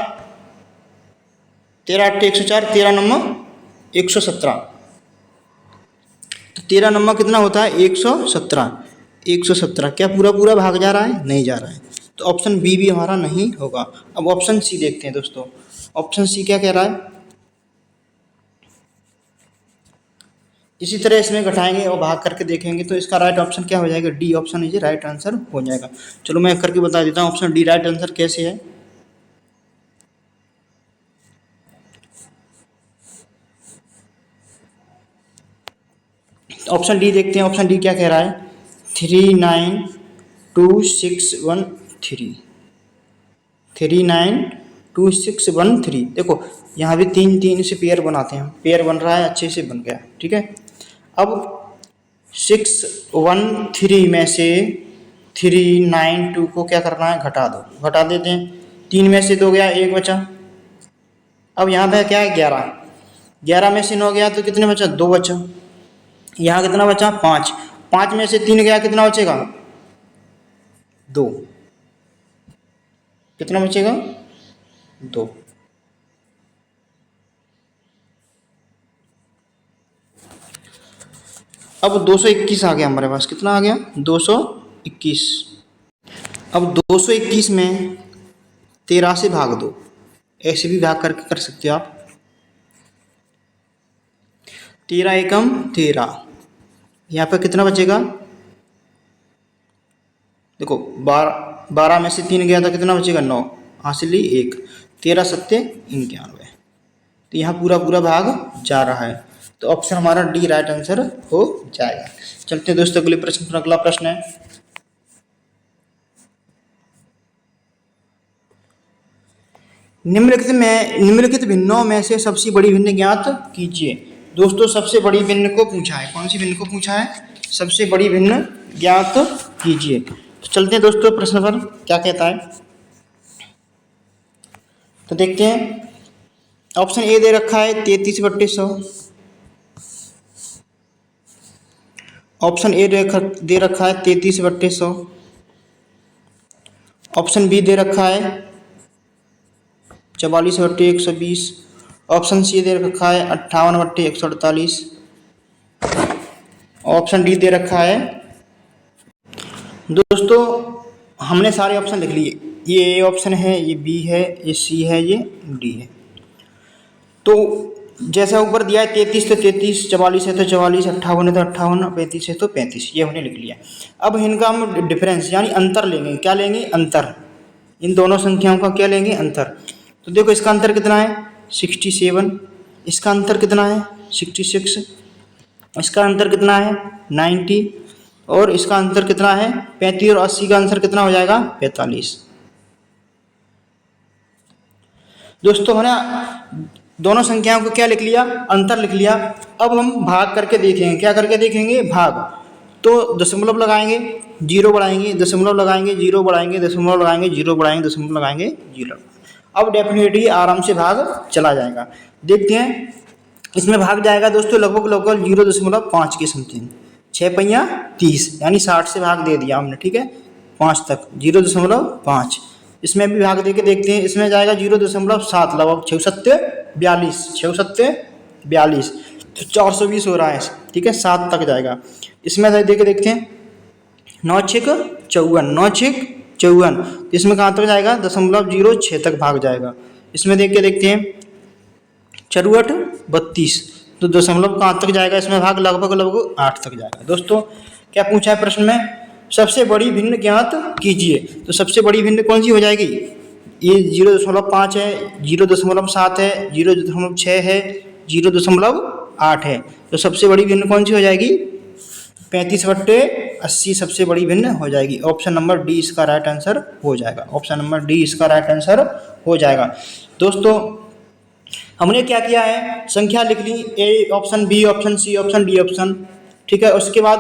Speaker 1: 13 8 104, 13 नंबर 117, तो 13 नंबर कितना होता है 117, 117। क्या पूरा पूरा भाग जा रहा है, नहीं जा रहा है, तो ऑप्शन बी भी हमारा नहीं होगा। अब ऑप्शन सी देखते हैं दोस्तों, ऑप्शन सी क्या कह रहा है। इसी तरह इसमें घटाएंगे और भाग करके देखेंगे, तो इसका राइट ऑप्शन क्या हो जाएगा, D option is right answer हो जाएगा। चलो मैं करके बता देता हूँ ऑप्शन डी राइट आंसर कैसे है। ऑप्शन डी देखते हैं, ऑप्शन डी क्या कह रहा है, 392613, 392613। देखो यहाँ भी 3 3 से पेयर बनाते हैं, पेयर बन रहा है, अच्छे से बन गया, ठीक है। अब 613 में से 392 को क्या करना है, घटा दो, घटा देते हैं। 3 में से 2 गया, 1 बचा। अब यहाँ पे क्या है 11, 11 में से 9 गया तो कितने बचा, 2 बचा। यहाँ कितना बचा 5, 5 में से 3 गया कितना बचेगा 2, कितना बचेगा 2। अब 221 आ गया हमारे पास, कितना आ गया 221। अब 221 में 13 से भाग दो, ऐसे भी भाग करके कर सकते हो आप। 13 एकम 13, यहाँ पर कितना बचेगा, देखो 12 में से 3 गया था कितना बचेगा 9, हासिल 1, 13 सत्ते 91, तो यहाँ पूरा पूरा भाग जा रहा है, तो ऑप्शन हमारा डी राइट आंसर हो जाएगा। चलते हैं दोस्तों अगले प्रश्न पर। अगला प्रश्न है, निम्नलिखित भिन्नों में से सबसे बड़ी भिन्न ज्ञात कीजिए। दोस्तों सबसे बड़ी भिन्न को पूछा है, कौन सी भिन्न को पूछा है, सबसे बड़ी भिन्न ज्ञात कीजिए। तो चलते हैं दोस्तों प्रश्न पर क्या कहता है, तो देखते हैं। ऑप्शन ए दे रखा है 33/100, ऑप्शन ए दे रखा है 33/100, ऑप्शन बी दे रखा है 44/120, ऑप्शन सी दे रखा है 58/148, ऑप्शन डी दे रखा है। दोस्तों हमने सारे ऑप्शन लिख लिए, ये ए ऑप्शन है, ये बी है, ये सी है, ये डी है। तो जैसा ऊपर दिया है 33 तो 33, 44 है तो 44, 58 है तो 58, 35 है तो 35, ये हमने लिख लिया। अब इनका हम डिफरेंस यानी अंतर लेंगे, क्या लेंगे अंतर, इन दोनों संख्याओं का क्या लेंगे अंतर। तो देखो इसका अंतर कितना है 67, इसका अंतर कितना है 66, इसका अंतर कितना है 90, और इसका अंतर कितना है 35, और 80 का अंतर कितना हो जाएगा 45। दोस्तों हमने दोनों संख्याओं को क्या लिख लिया, अंतर लिख लिया। अब हम भाग करके देखेंगे, क्या करके देखेंगे भाग, तो दशमलव लगाएंगे, जीरो बढ़ाएंगे, दशमलव लगाएंगे, जीरो बढ़ाएंगे, दशमलव लगाएंगे, जीरो बढ़ाएंगे, दशमलव लगाएंगे, जीरो। अब डेफिनेटली आराम से भाग चला जाएगा। देखते हैं इसमें भाग जाएगा दोस्तों लगभग 0.5 के समथिंग, 6 पहिया 30 यानी 60 से भाग दे दिया हमने, ठीक है 5 तक 0.5। इसमें भी भाग दे के देखते हैं, इसमें जाएगा 0.7 लगभग 6 सत्ते 42, 6 सत्ते 42, तो 420 हो रहा है, ठीक है 7 तक जाएगा। इसमें दे के देखते हैं 9 6 54, 9 6 54, इसमें कहाँ तक जाएगा 0.06 तक भाग जाएगा। इसमें देख के देखते हैं 4 8 32, तो दशमलव कहाँ तक जाएगा इसमें भाग, लगभग 8 तक जाएगा। दोस्तों क्या पूछा है प्रश्न में, सबसे बड़ी भिन्न ज्ञात कीजिए। तो सबसे बड़ी भिन्न कौन सी हो जाएगी, ये 0.5 है, 0.7 है, 0.6 है, 0.8 है, तो सबसे बड़ी भिन्न कौन सी हो जाएगी 35/8 80 सबसे बड़ी भिन्न हो जाएगी। ऑप्शन नंबर डी इसका राइट आंसर हो जाएगा। ऑप्शन नंबर डी इसका राइट आंसर हो जाएगा। दोस्तों हमने क्या किया है, संख्या लिख ली, A option, B option, C option, D option, ठीक है। उसके बाद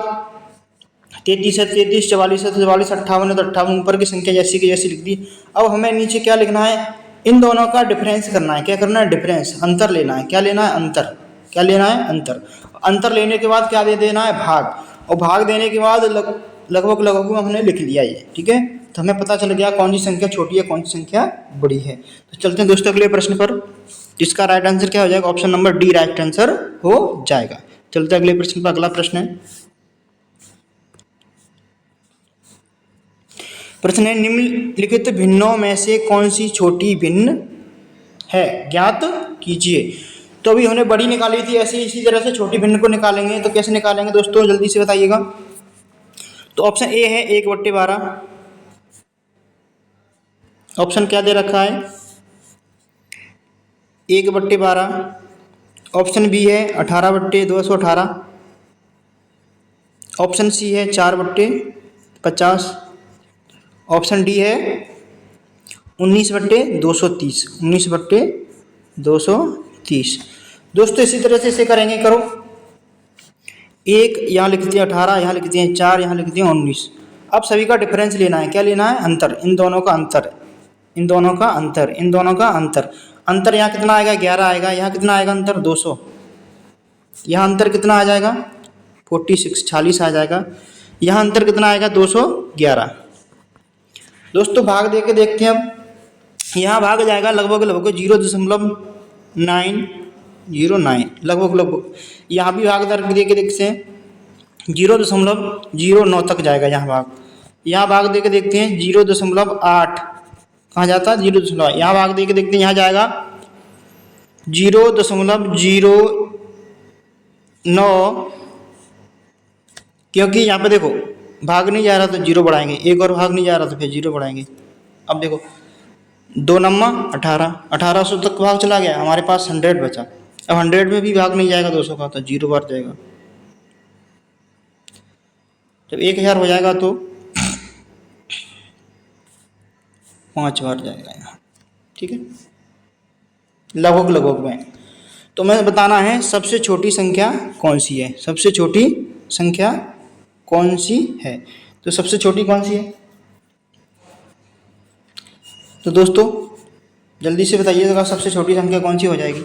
Speaker 1: 33 है 33, 44 है 44, 58 है तो 58, ऊपर की संख्या जैसी की जैसी लिख दी। अब हमें नीचे क्या लिखना है, इन दोनों का डिफरेंस करना है। क्या करना है, डिफरेंस, अंतर लेना है। क्या लेना है, अंतर। क्या लेना है, अंतर। अंतर लेने के बाद क्या दे देना है, भाग, और भाग देने के बाद लगभग लगभग हमने लिख लिया ये, ठीक है। तो हमें पता चल गया कौन सी संख्या छोटी है, कौन सी संख्या बड़ी है। तो चलते हैं दोस्तों अगले प्रश्न पर। इसका राइट आंसर क्या हो जाएगा, option number D right answer हो जाएगा। चलते हैं अगले प्रश्न पर। अगला प्रश्न है, प्रश्न है निम्नलिखित भिन्नों में से कौन सी छोटी भिन्न है, ज्ञात कीजिए। तो अभी हमने बड़ी निकाली थी, ऐसे इसी तरह से छोटी भिन्न को निकालेंगे। तो कैसे निकालेंगे दोस्तों, जल्दी से बताइएगा। तो ऑप्शन ए है 1/12। ऑप्शन क्या दे रखा है, 1/12। ऑप्शन बी है 18/218। ऑप्शन सी है 4/50। ऑप्शन डी है 19/230। 19/230। दोस्तों इसी तरह से इसे करेंगे, करो। एक यहाँ लिख दिया 18, यहाँ लिख दिए 4, यहाँ लिख दिए 19। अब सभी का डिफरेंस लेना है। क्या लेना है, अंतर, इन दोनों का अंतर, इन दोनों का अंतर, इन दोनों का अंतर। अंतर यहाँ कितना आएगा, 11 आएगा। यहाँ कितना आएगा अंतर, 200। यहाँ अंतर कितना आ जाएगा, 46, 46 आ जाएगा। यहाँ अंतर कितना आएगा, 211। दोस्तों भाग दे के देखते हैं। अब यहाँ भाग जाएगा लगभग लगभग 0.909, लगभग लगभग। यहाँ भी भाग दे के देखते हैं 0.09 तक जाएगा यहाँ भाग। यहाँ भाग दे के देखते हैं 0.8, कहाँ जाता है 0. यहाँ भाग दे के देखते हैं, यहाँ जाएगा 0.09, क्योंकि यहाँ पे देखो भाग नहीं जा रहा तो 0 बढ़ाएंगे, एक और भाग नहीं जा रहा तो फिर 0 बढ़ाएंगे। अब देखो 2 नम्मा 18, 1800 तक भाग चला गया, हमारे पास 100 बचा। अब 100 में भी भाग नहीं जाएगा 200 का, तो 0 बार जाएगा। जब 1000 हो जाएगा तो 5 बार जाएगा यहाँ, ठीक है, लगभग लगभग में। तो मैं बताना है सबसे छोटी संख्या कौन सी है, सबसे छोटी संख्या कौन सी है। तो सबसे छोटी कौन सी है, तो दोस्तों जल्दी से बताइएगा सबसे छोटी संख्या कौन सी हो जाएगी।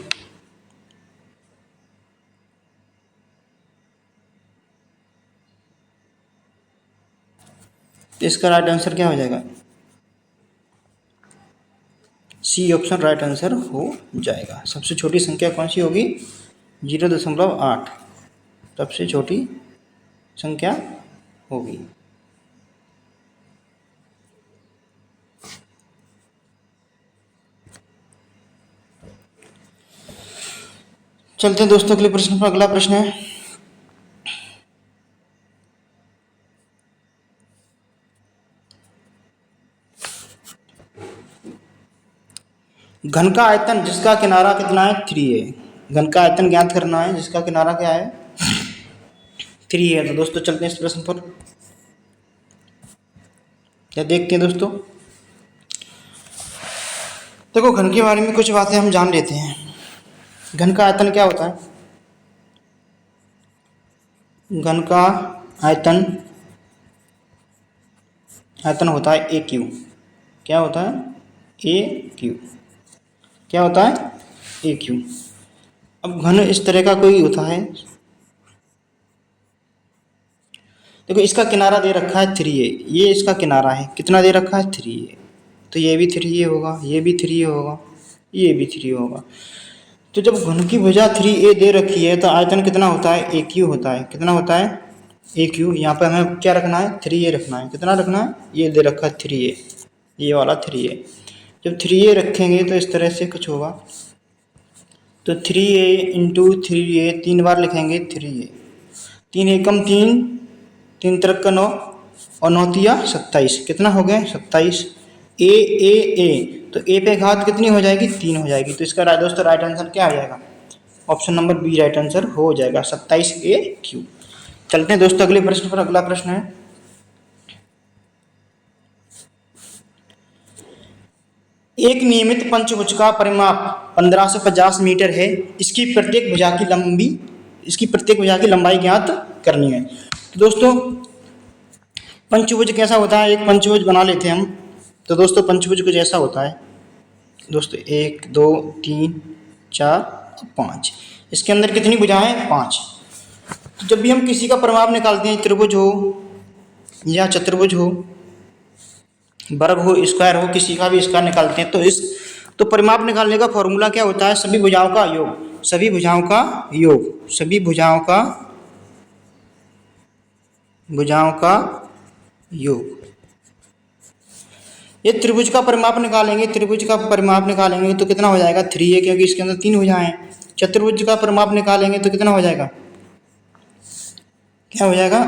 Speaker 1: तो इसका राइट आंसर क्या हो जाएगा, सी ऑप्शन राइट आंसर हो जाएगा। सबसे छोटी संख्या कौन सी होगी, 0.8 सबसे छोटी संख्या होगी। चलते हैं दोस्तों अगले प्रश्न पर। अगला प्रश्न है, घन का आयतन जिसका किनारा कितना है, 3 है। घन का आयतन ज्ञात करना है जिसका किनारा क्या है, 3 है। तो दोस्तों चलते हैं इस प्रश्न पर, क्या देखते हैं दोस्तों। देखो घन के बारे में कुछ बातें हम जान लेते हैं। घन का आयतन क्या होता है, घन का आयतन होता है AQ। क्या होता है, AQ। क्या होता है, AQ। अब घन इस तरह का कोई होता है, देखो इसका किनारा दे रखा है 3A, ये इसका किनारा है, कितना दे रखा है 3A। तो ये भी 3A होगा, ये भी 3A होगा, ये भी 3A होगा। तो जब घन की भुजा 3A दे रखी है तो आयतन कितना होता है, AQ होता है। कितना होता है, AQ। यहाँ पर हमें क्या रखना है, 3A रखना है। कितना रखना है, ये दे रखा है 3A, ये वाला 3A। जब 3A रखेंगे तो इस तरह से कुछ होगा। तो 3A इंटू 3A 3 बार लिखेंगे 3A। 3 एकम 3, 3 त्रिक 9 और 9 तिया 27। कितना हो गए, 27। ए। तो ए पे घात कितनी हो जाएगी, 3 हो जाएगी। तो इसका दोस्तों राइट आंसर क्या हो जाएगा, option number B right answer हो जाएगा, 27AQ। चलते हैं दोस्तों अगले प्रश्न पर। अगला प्रश्न है, एक नियमित पंचभुज का परिमाप 1550 मीटर है। इसकी प्रत्येक भुजा की लंबाई ज्ञात करनी है। तो दोस्तों पंचभुज कैसा होता है, एक पंचभुज बना लेते हैं हम। तो दोस्तों पंचभुज कुछ ऐसा होता है दोस्तों, 1 2 3 4 5। इसके अंदर कितनी भुजाएं हैं? 5। तो जब भी हम किसी का परिमाप निकालते हैं, त्रिभुज हो या चतुर्भुज हो, वर्ग हो, स्क्वायर हो, किसी का भी स्क्वायर निकालते हैं, तो परिमाप निकालने का फॉर्मूला क्या होता है? सभी भुजाओं का योग, सभी भुजाओं का योग, सभी भुजाओं का योग। ये त्रिभुज का परिमाप निकालेंगे, तो कितना हो जाएगा? 3a, क्योंकि इसके अंदर 3 भुजाएं हैं। चतुर्भुज का परिमाप निकालेंगे तो कितना हो जाएगा? क्या हो जाएगा?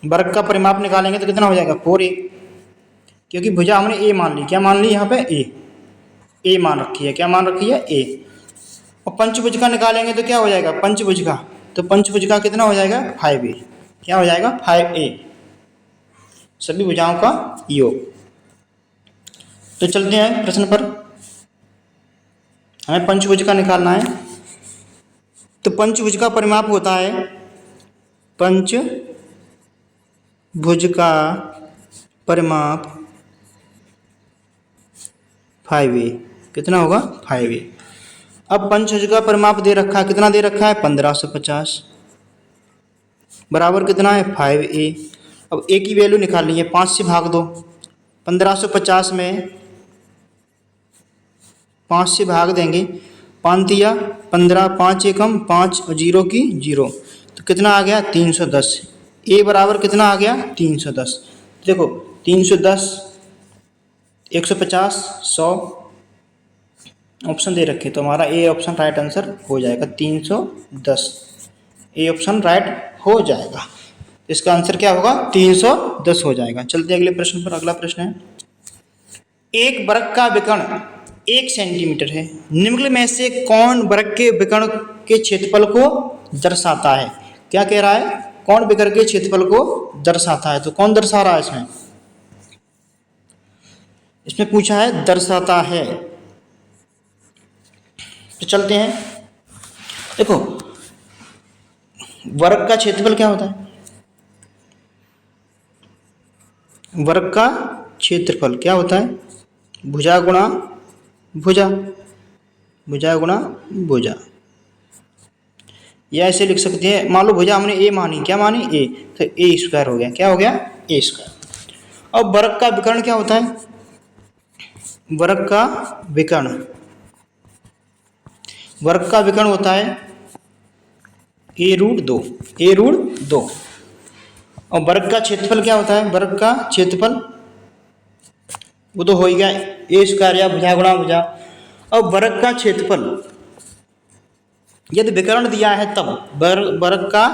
Speaker 1: वर्ग का परिमाप निकालेंगे तो कितना हो जाएगा? 4a, क्योंकि भुजा हमने a मान ली। क्या मान ली? यहाँ पे a मान रखी है। क्या मान रखी है? a। और पंचभुज का निकालेंगे तो क्या हो जाएगा? पंचभुज का कितना हो जाएगा? 5a। क्या हो जाएगा? 5a, सभी भुजाओं का योग। तो चलते हैं प्रश्न पर। हमें पंचभुज का निकालना है। तो पंचभुज का परिमाप होता है, पंचभुज का परिमाप 5a। कितना होगा? 5a। अब पंचभुज का परिमाप दे रखा है, कितना दे रखा है? 1550 बराबर कितना है? 5a। अब a की वैल्यू निकालनी है, 5 से भाग दो। 1550 में 5 से भाग देंगे, 5 दिया 15, 5 एकम 5 और 0 की 0, तो कितना आ गया? 310। a बराबर कितना आ गया? 310। देखो 310, 150, 100 ऑप्शन दे रखे, तो हमारा ए ऑप्शन राइट आंसर हो जाएगा। 310 ए ऑप्शन राइट हो जाएगा। इसका आंसर क्या होगा? 310 हो जाएगा। चलते अगले प्रश्न पर। अगला प्रश्न है, एक वर्ग का विकर्ण 1 सेंटीमीटर है। निम्नलिखित में से कौन वर्ग के विकर्ण के क्षेत्रफल को दर्शाता है? क्या कह रहा है? कौन विकर्ण के क्षेत्रफल को दर्शाता है? तो कौन दर्शा रहा है इसमें? इसमें पूछा है दर्शाता है। तो चलते हैं, देखो वर्ग का क्षेत्रफल क्या होता है? वर्ग का क्षेत्रफल क्या होता है? भुजा गुणा भुजा, भुजा गुणा भुजा, या ऐसे लिख सकते हैं। मान लो भुजा हमने ए मानी, क्या मानी? ए, तो ए स्क्वायर हो गया। क्या हो गया? ए स्क्वायर। अब वर्ग का विकर्ण क्या होता है? वर्ग का विकर्ण होता है a√2, a√2। और वर्ग का क्षेत्रफल क्या होता है? वर्ग का क्षेत्रफल वो तो हो ही गया, ए स्क्वायर या भुजा गुणा भुजा। अब वर्ग का क्षेत्रफल यदि विकर्ण दिया है तब वर्ग का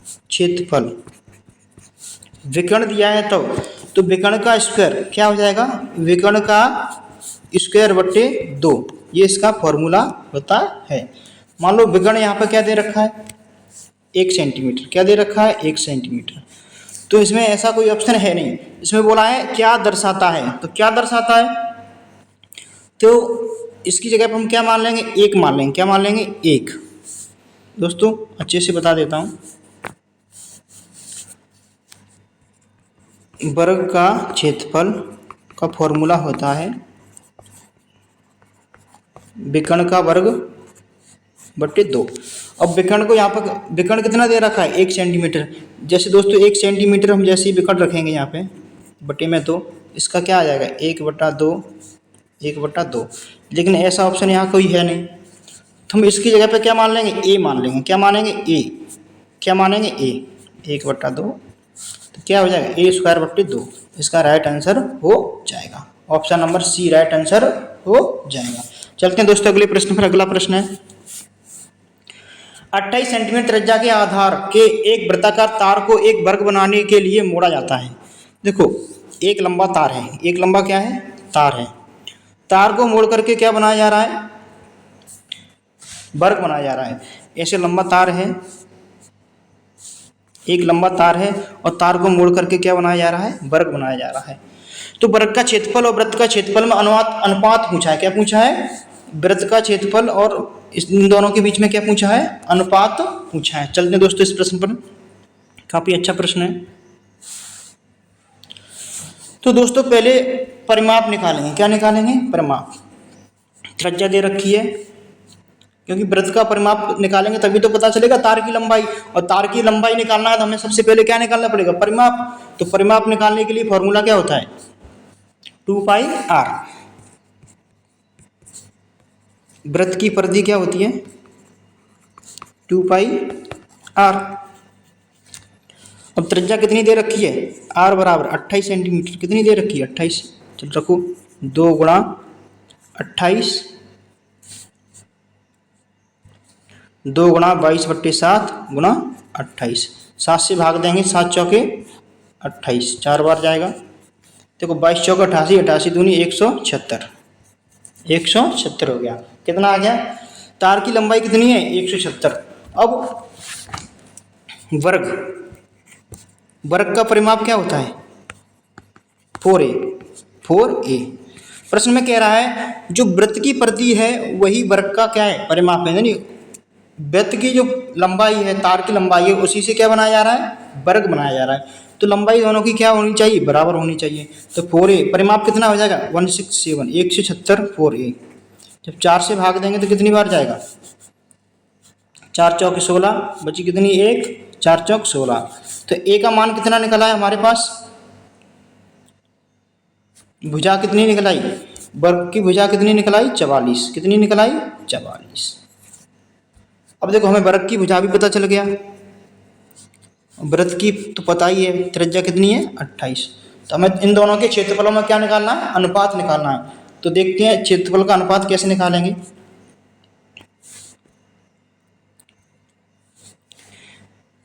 Speaker 1: क्षेत्रफल विकर्ण दिया है तब, तो विकर्ण का स्क्वायर क्या हो जाएगा? विकर्ण का स्क्वायर बट्टे 2, ये इसका फॉर्मूला होता है। मान लो विकर्ण यहाँ पर क्या दे रखा है? 1 सेंटीमीटर। क्या दे रखा है? 1 सेंटीमीटर। तो इसमें ऐसा कोई ऑप्शन है नहीं। इसमें बोला है क्या दर्शाता है, तो क्या दर्शाता है? तो इसकी जगह पर हम क्या मान लेंगे? 1 मान लेंगे। क्या मान लेंगे? 1। दोस्तों अच्छे से बता देता हूँ, वर्ग का क्षेत्रफल का फॉर्मूला होता है विकर्ण का वर्ग बट्टे 2। अब विकर्ण को यहाँ पर विकर्ण कितना दे रखा है? 1 सेंटीमीटर। जैसे दोस्तों 1 सेंटीमीटर हम जैसे ही विकर्ण रखेंगे यहाँ पे बटे में 2, इसका क्या आ जाएगा? 1/2, 1/2। लेकिन ऐसा ऑप्शन यहाँ कोई है नहीं, तो हम इसकी जगह पे क्या मान लेंगे? ए मान लेंगे। क्या मानेंगे? ए। क्या मानेंगे? ए। 1/2, तो क्या हो जाएगा? ए स्क्वायर बट्टे 2। इसका राइट आंसर हो जाएगा। Option number C right answer हो जाएगा। चलते हैं दोस्तों अगले प्रश्न पर। अगला प्रश्न है, 28 सेंटीमीटर त्रिज्या के आधार के एक वृत्ताकार तार को एक वर्ग बनाने के लिए मोड़ा जाता है। देखो एक लंबा तार है, एक लंबा क्या है? तार है। तार को मोड़ करके क्या बनाया जा रहा है? वर्ग बनाया जा रहा है। ऐसे लंबा तार है, एक लंबा तार है और तार को मोड़ करके क्या बनाया जा रहा है? वर्ग बनाया जा रहा है। तो वृत्त का क्षेत्रफल और वृत्त का क्षेत्रफल में अनुपात अनुपात पूछा है। क्या पूछा है? वृत्त का क्षेत्रफल और इन दोनों के बीच में क्या पूछा है? अनुपात पूछा है। चलते हैं दोस्तों इस प्रश्न पर, काफी अच्छा प्रश्न है। तो दोस्तों पहले परिमाप निकालेंगे। क्या निकालेंगे? परिमाप। त्रिज्या दे रखी है, क्योंकि वृत्त का परिमाप निकालेंगे तभी तो पता चलेगा तार की लंबाई, और तार की लंबाई निकालना है तो हमें सबसे पहले क्या निकालना पड़ेगा? परिमाप। तो परिमाप निकालने के लिए फॉर्मूला क्या होता है? 2πr। वृत्त की परिधि क्या होती है? 2πr। अब त्रिज्या कितनी दे रखी है? r बराबर 28 सेंटीमीटर। कितनी दे रखी है? 28। चल रखो 2 गुणा 28, 2 गुणा 22/7 गुणा 28। 7 से भाग देंगे, 7 चौके 28, 4 बार जाएगा। देखो 22 चौके 88, 88 दूनी 176, 176 हो गया। कितना आ गया? तार की लंबाई कितनी है? 176। अब वर्ग, वर्ग का परिमाप क्या होता है? 4a। 4a। प्रश्न में कह रहा है जो वृत्त की परिधि है वही वर्ग का क्या है? परिमाप है। यानी वृत्त की जो लंबाई है, तार की लंबाई है, उसी से क्या बनाया जा रहा है? वर्ग बनाया जा रहा है। तो लंबाई दोनों की क्या होनी चाहिए? बराबर होनी चाहिए। तो 4a परिमाप कितना हो जाएगा? 167, 176 4a। जब 4 से भाग देंगे तो कितनी बार जाएगा? 4 चौके 16, बची कितनी? 1, 4 चौक 16। तो a का मान कितना निकला है हमारे पास? भुजा कितनी निकलाई? वर्ग की भुजा कितनी निकलाई? 44। कितनी निकलाई? 44। अब देखो हमें वर्ग की भुजा भी पता चल गया, वृत्त की तो पता ही है, त्रिज्या कितनी है? 28। तो हमें इन दोनों के क्षेत्रफलों में क्या निकालना है? अनुपात निकालना है। तो देखते हैं क्षेत्रफल का अनुपात कैसे निकालेंगे।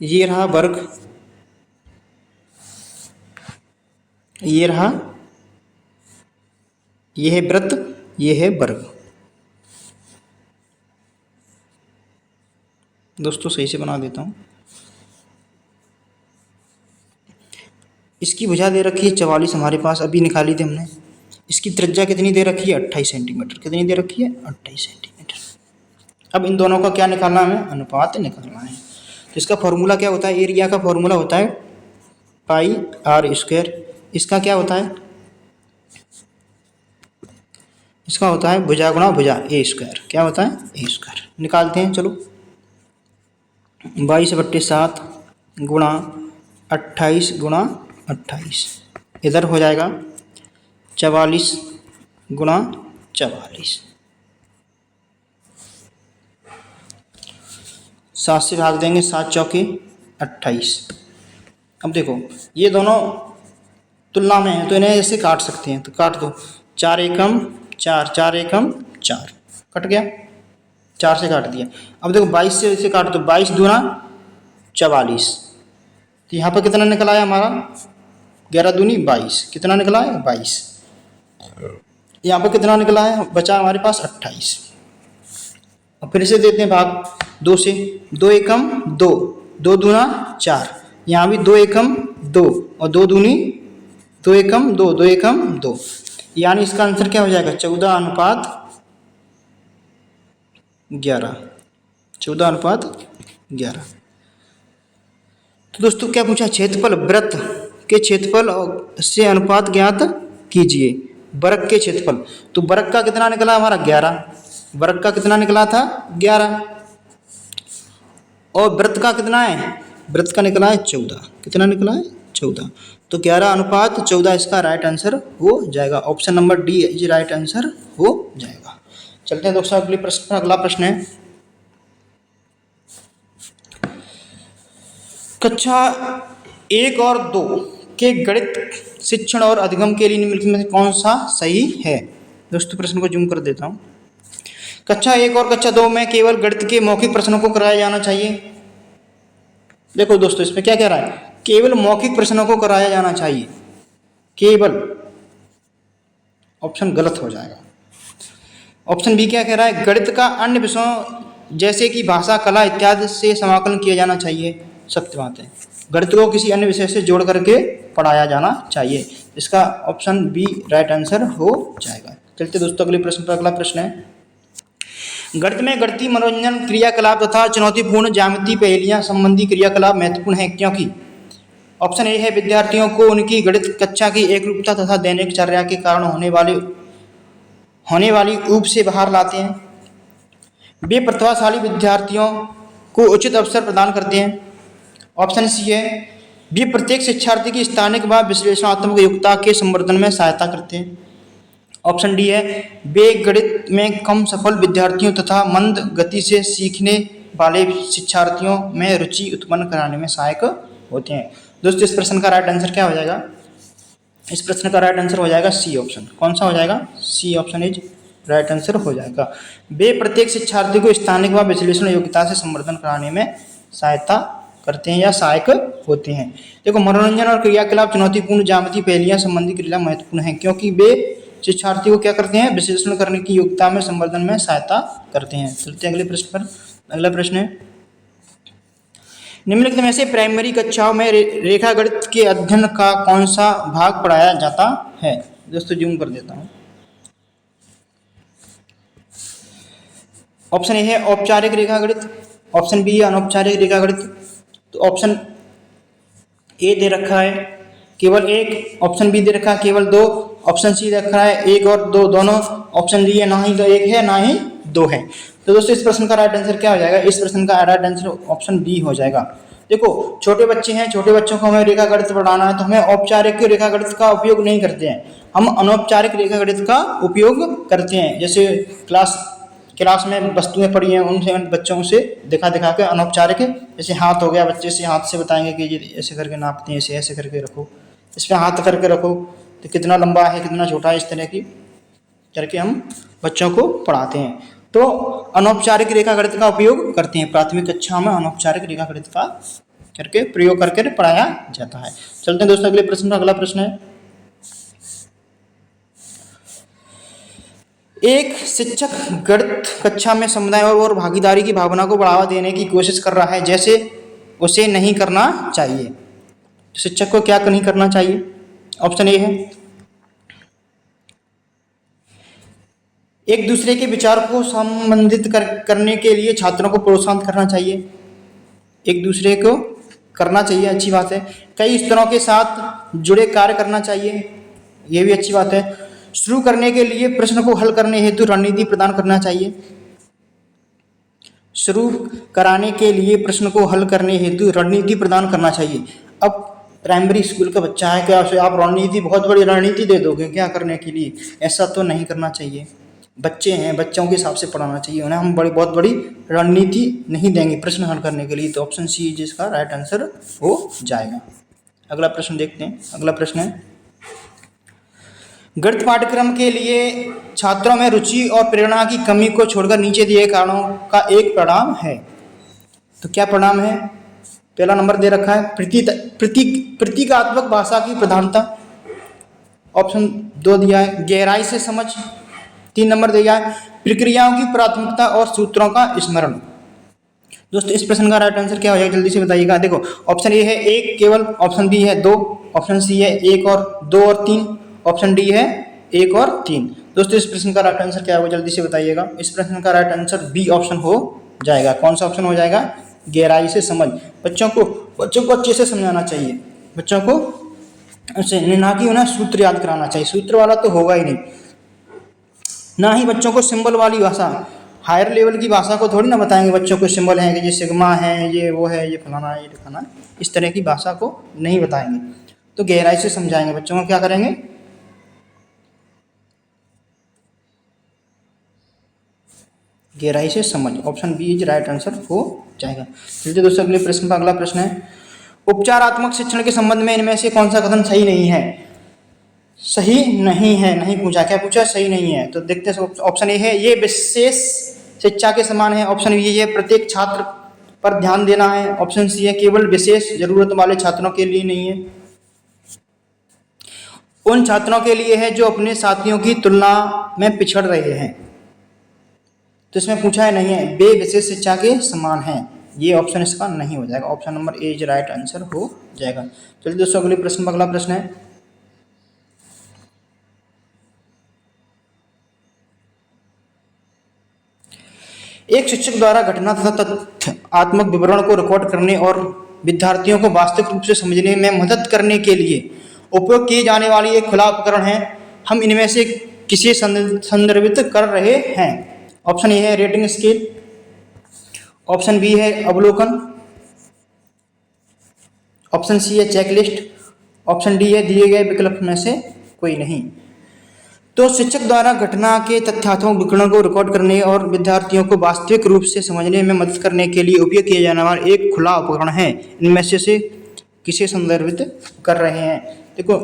Speaker 1: ये रहा वर्ग, ये रहा, ये है वृत्त, ये है वर्ग। दोस्तों सही से बना देता हूं। इसकी भुजा दे रखी है 44 हमारे पास, अभी निकाली थी हमने। इसकी त्रिज्या कितनी दे रखी है? 28 सेंटीमीटर। कितनी दे रखी है? 28 सेंटीमीटर। अब इन दोनों का क्या निकालना है? हमें अनुपात निकालना है। तो इसका फॉर्मूला क्या होता है? एरिया का फॉर्मूला होता है πr²। इसका क्या होता है? इसका होता है भुजा गुणा भुजा a²। क्या होता है? a²। निकालते हैं, चलो। 22/7 गुणा 28 गुणा 28, इधर हो जाएगा 44 गुणा 44। 7 से भाग देंगे, 7 चौके 28। अब देखो ये दोनों तुलना में है तो इन्हें ऐसे काट सकते हैं, तो काट दो। 4 एकम 4, 4 एकम 4, कट गया। 4 से काट दिया। अब देखो 22 से इसे काट दो, 22 दूना 44। तो यहाँ पर कितना निकला है हमारा? 11 दूनी 22। कितना निकला है? 22। यहाँ पर कितना निकला है? बचा हमारे पास 28। अब फिर से देते हैं भाग 2 से। 2 एकम 2, 2 दूना 4, यहाँ भी 2 एकम 2 और 2 दूनी 2 एकम 2, 2 एकम 2। यानी इसका आंसर क्या हो जाएगा? 14:11। 14:11। तो दोस्तों क्या पूछा? क्षेत्रफल, वृत्त के क्षेत्रफल से अनुपात ज्ञात कीजिए। वर्ग के क्षेत्रफल, तो वर्ग का कितना निकला हमारा? 11। वर्ग का कितना निकला था? 11। और वृत्त का कितना है? वृत्त का निकला है 14। कितना निकला है? 14। तो 11:14 इसका राइट आंसर हो जाएगा। Option number D is right answer हो जाएगा। चलते हैं दोस्तों अगले प्रश्न पर। अगला प्रश्न है कक्षा 1 और 2 के गणित शिक्षण और अधिगम के लिए निम्नलिखित में से कौन सा सही है? दोस्तों प्रश्न को जूम कर देता हूं। कक्षा 1 और कक्षा 2 में केवल गणित के मौखिक प्रश्नों को कराया जाना चाहिए। देखो दोस्तों इसमें क्या कह रहा है? केवल मौखिक प्रश्नों को कराया जाना चाहिए। केवल, ऑप्शन गलत हो जाएगा। ऑप्शन बी क्या कह रहा है? गणित का अन्य विषयों जैसे कि भाषा, कला इत्यादि से समाकलन किया जाना चाहिए। सत्य बात है। गणित को किसी अन्य विषय से जोड़ करके पढ़ाया जाना चाहिए। इसका ऑप्शन बी राइट आंसर हो जाएगा। चलते दोस्तों अगले प्रश्न पर। अगला प्रश्न है, गणित में गणितीय मनोरंजन क्रियाकलाप तथा चुनौतीपूर्ण ज्यामितीय पहेलियां संबंधी क्रियाकलाप महत्वपूर्ण है क्योंकि ऑप्शन ए है विद्यार्थियों को उनकी गणित कक्षा की एकरूपता तथा दैनिक चर्या के कारण होने वाली ऊब से बाहर लाते हैं। वे प्रतिभाशाली विद्यार्थियों को उचित अवसर प्रदान करते हैं। ऑप्शन सी है वे प्रत्येक शिक्षार्थी की स्थानिक व विश्लेषणात्मक योग्यता के संवर्धन में सहायता करते हैं। ऑप्शन डी है वे गणित में कम सफल विद्यार्थियों तथा मंद गति से सीखने वाले शिक्षार्थियों में रुचि उत्पन्न कराने में सहायक होते हैं। दोस्तों इस प्रश्न का राइट आंसर क्या हो जाएगा? इस प्रश्न का राइट आंसर हो जाएगा सी ऑप्शन। कौन सा हो जाएगा? C option is right answer हो जाएगा। वे प्रत्येक शिक्षार्थी को स्थानिक व विश्लेषण योग्यता से संवर्धन कराने में सहायता करते हैं या सहायक होते हैं। देखो, मनोरंजन और क्रियाकलाप चुनौतीपूर्ण ज्यामितीय पहेलियां संबंधी क्रिया महत्वपूर्ण है क्योंकि वे शिक्षार्थी को क्या करते हैं? विश्लेषण करने की योग्यता में संवर्धन में सहायता करते हैं। चलते हैं अगले प्रश्न पर। अगला प्रश्न है, निम्नलिखित में से प्राइमरी कक्षाओं में रेखागणित के अध्ययन का कौन सा भाग पढ़ाया जाता है? दोस्तों जूम कर देता हूं। ऑप्शन ए है औपचारिक रेखागणित, ऑप्शन बी है अनौपचारिक रेखागणित। तो ऑप्शन ए दे रखा है केवल एक, ऑप्शन बी दे रखा है केवल दो, ऑप्शन सी दे रखा है एक और दो दोनों, ऑप्शन डी है ना ही तो एक है ना ही दो है। तो दोस्तों इस प्रश्न का राइट आंसर क्या हो जाएगा? इस प्रश्न का राइट आंसर ऑप्शन बी हो जाएगा। देखो, छोटे बच्चे हैं, छोटे बच्चों को हमें रेखागणित पढ़ाना है तो हमें औपचारिक रेखागणित का उपयोग नहीं करते हैं, हम अनौपचारिक रेखागणित का उपयोग करते हैं। जैसे क्लास में वस्तुएं पड़ी हैं उनसे बच्चों से दिखा के अनौपचारिक, जैसे हाथ हो गया, बच्चे से हाथ से बताएंगे कि ये ऐसे करके नापते हैं, इसे ऐसे करके रखो, इस पर हाथ करके रखो, तो कितना लंबा है कितना छोटा है, इस तरह की करके हम बच्चों को पढ़ाते हैं। तो अनौपचारिक रेखागणित का उपयोग करते हैं, प्राथमिक कक्षा में अनौपचारिक रेखागणित का करके प्रयोग करके पढ़ाया जाता है। चलते हैं दोस्तों अगले प्रश्न। अगला प्रश्न है, एक शिक्षक गणित कक्षा में समुदाय और भागीदारी की भावना को बढ़ावा देने की कोशिश कर रहा है, जैसे उसे नहीं करना चाहिए। शिक्षक को क्या नहीं करना चाहिए? ऑप्शन ए है एक दूसरे के विचार को संबंधित करने के लिए छात्रों को प्रोत्साहन करना चाहिए। एक दूसरे को करना चाहिए, अच्छी बात है। कई स्तरों के साथ जुड़े कार्य करना चाहिए, ये भी अच्छी बात है। शुरू करने के लिए प्रश्न को हल करने हेतु रणनीति प्रदान करना चाहिए। शुरू कराने के लिए प्रश्न को हल करने हेतु रणनीति प्रदान करना चाहिए। अब प्राइमरी स्कूल का बच्चा है, क्या उसे आप रणनीति, बहुत बड़ी रणनीति दे दोगे क्या करने के लिए? ऐसा तो नहीं करना चाहिए। बच्चे हैं, बच्चों के हिसाब से पढ़ाना चाहिए उन्हें, हम बहुत बड़ी रणनीति नहीं देंगे प्रश्न हल करने के लिए। तो ऑप्शन सी जिसका राइट आंसर हो जाएगा। अगला प्रश्न देखते हैं। अगला प्रश्न है, गणित पाठ्यक्रम के लिए छात्रों में रुचि और प्रेरणा की कमी को छोड़कर नीचे दिए कारणों का एक परिणाम है। तो क्या परिणाम है? पहला नंबर दे रखा है प्रतीकात्मक भाषा की प्रधानता, ऑप्शन 2 दिया है गहराई से समझ, 3 नंबर दिया है प्रक्रियाओं की प्राथमिकता और सूत्रों का स्मरण। दोस्तों इस प्रश्न का राइट आंसर क्या हो जाएगा? जल्दी से बताइएगा। देखो, ऑप्शन ए है एक केवल, ऑप्शन बी है 2, ऑप्शन सी है 1 और 2 और 3, ऑप्शन डी है 1 और 3। दोस्तों इस प्रश्न का राइट आंसर क्या होगा? जल्दी से बताइएगा। इस प्रश्न का राइट आंसर बी ऑप्शन हो जाएगा। कौन सा ऑप्शन हो जाएगा? गहराई से समझ। बच्चों को अच्छे से समझाना चाहिए, बच्चों को ऐसे ना कि उन्हें सूत्र याद कराना चाहिए, सूत्र वाला तो होगा ही नहीं। ना ही बच्चों को सिंबल वाली भाषा, हायर लेवल की भाषा को थोड़ी ना बताएंगे बच्चों को। सिंबल है कि ये सिग्मा है, ये वो है, ये फलाना है, ये दिखाना है, इस तरह की भाषा को नहीं बताएंगे। तो गहराई से समझाएंगे बच्चों को। क्या करेंगे? गहराई से समझ। Option B is right answer हो जाएगा। चलिए दोस्तों अगले प्रश्न पर। अगला प्रश्न है, उपचारात्मक शिक्षण के संबंध में इनमें से कौन सा कथन सही नहीं है? सही नहीं है, नहीं पूछा, क्या पूछा? सही नहीं है। तो देखते हैं। ऑप्शन ए है ये विशेष शिक्षा के समान है, ऑप्शन बी है प्रत्येक छात्र पर ध्यान देना है, ऑप्शन सी है केवल विशेष जरूरत वाले छात्रों के लिए नहीं है, उन छात्रों के लिए है जो अपने साथियों की तुलना में पिछड़ रहे हैं। तो इसमें पूछा है नहीं है, वे विशेष शिक्षा के समान है, ये ऑप्शन इसका नहीं हो जाएगा, option number A is right answer हो जाएगा। चलिए दोस्तों अगले प्रश्न में अगला प्रश्न है, एक शिक्षक द्वारा घटना तथा तथ्यात्मक विवरण को रिकॉर्ड करने और विद्यार्थियों को वास्तविक रूप से समझने में मदद करने के लिए उपयोग किए जाने वाली एक खुला उपकरण है। हम इनमें से किसे संदर्भित कर रहे हैं? ऑप्शन ए है रेटिंग स्केल, ऑप्शन बी है अवलोकन, ऑप्शन सी है चेकलिस्ट, ऑप्शन डी है दिए गए विकल्प में से कोई नहीं। तो शिक्षक द्वारा घटना के तथ्यात्मक विवरण को रिकॉर्ड करने और विद्यार्थियों को वास्तविक रूप से समझने में मदद करने के लिए उपयोग किया जाने वाला एक खुला उपकरण है। इनमें से किसे संदर्भित कर रहे हैं? देखो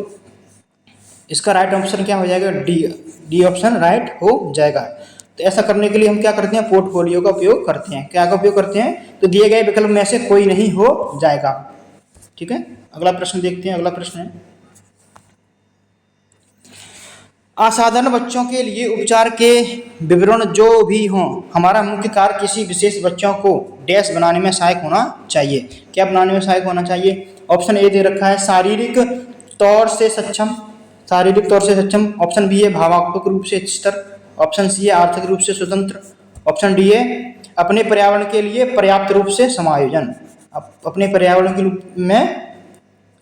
Speaker 1: इसका राइट ऑप्शन क्या हो जाएगा? डी ऑप्शन राइट हो जाएगा। तो ऐसा करने के लिए हम क्या करते हैं? पोर्टफोलियो का उपयोग करते हैं। क्या का उपयोग करते हैं? तो दिए गए विकल्प में से कोई नहीं हो जाएगा। ठीक है, अगला प्रश्न देखते हैं। अगला प्रश्न है, असाधारण बच्चों के लिए उपचार के विवरण जो भी हों, हमारा मुख्य कार्य किसी विशेष बच्चों को डैश बनाने में सहायक होना चाहिए। क्या बनाने में सहायक होना चाहिए? ऑप्शन ए दे रखा है शारीरिक तौर से सक्षम, शारीरिक तौर से सक्षम, ऑप्शन बी है भावनात्मक रूप से स्थिर, ऑप्शन सी है आर्थिक रूप से स्वतंत्र, ऑप्शन डी है अपने पर्यावरण के लिए पर्याप्त रूप से समायोजन। अपने पर्यावरण के रूप में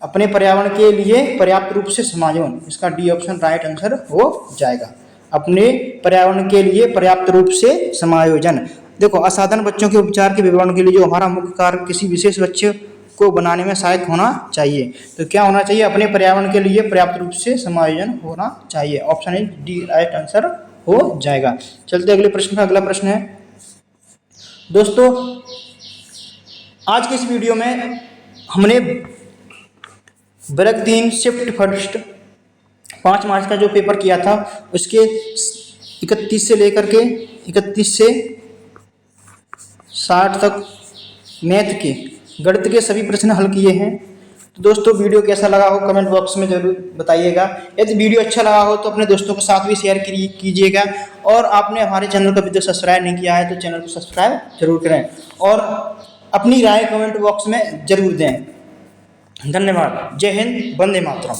Speaker 1: अपने पर्यावरण के लिए पर्याप्त रूप से समायोजन, इसका डी ऑप्शन राइट आंसर हो जाएगा। अपने पर्यावरण के लिए पर्याप्त रूप से समायोजन। देखो असाधारण बच्चों के उपचार के विवरण के लिए जो हमारा मुख्य कार्य किसी विशेष बच्चे को बनाने में सहायक होना चाहिए, तो क्या होना चाहिए? अपने पर्यावरण के लिए पर्याप्त रूप से समायोजन होना चाहिए। Option A D right answer हो जाएगा। चलते अगले प्रश्न का। अगला प्रश्न है दोस्तों, आज के इस वीडियो में हमने वर्ग 3 शिफ्ट फर्स्ट 5 मार्च का जो पेपर किया था उसके 31 से लेकर के 31 से 60 तक मैथ के गणित के सभी प्रश्न हल किए हैं। तो दोस्तों वीडियो कैसा लगा हो कमेंट बॉक्स में जरूर बताइएगा। यदि वीडियो अच्छा लगा हो तो अपने दोस्तों के साथ भी शेयर कीजिएगा, और आपने हमारे चैनल को अभी तक सब्सक्राइब नहीं किया है तो चैनल को सब्सक्राइब जरूर करें, और अपनी राय कमेंट बॉक्स में जरूर दें। धन्यवाद। जय हिंद, वंदे मातरम।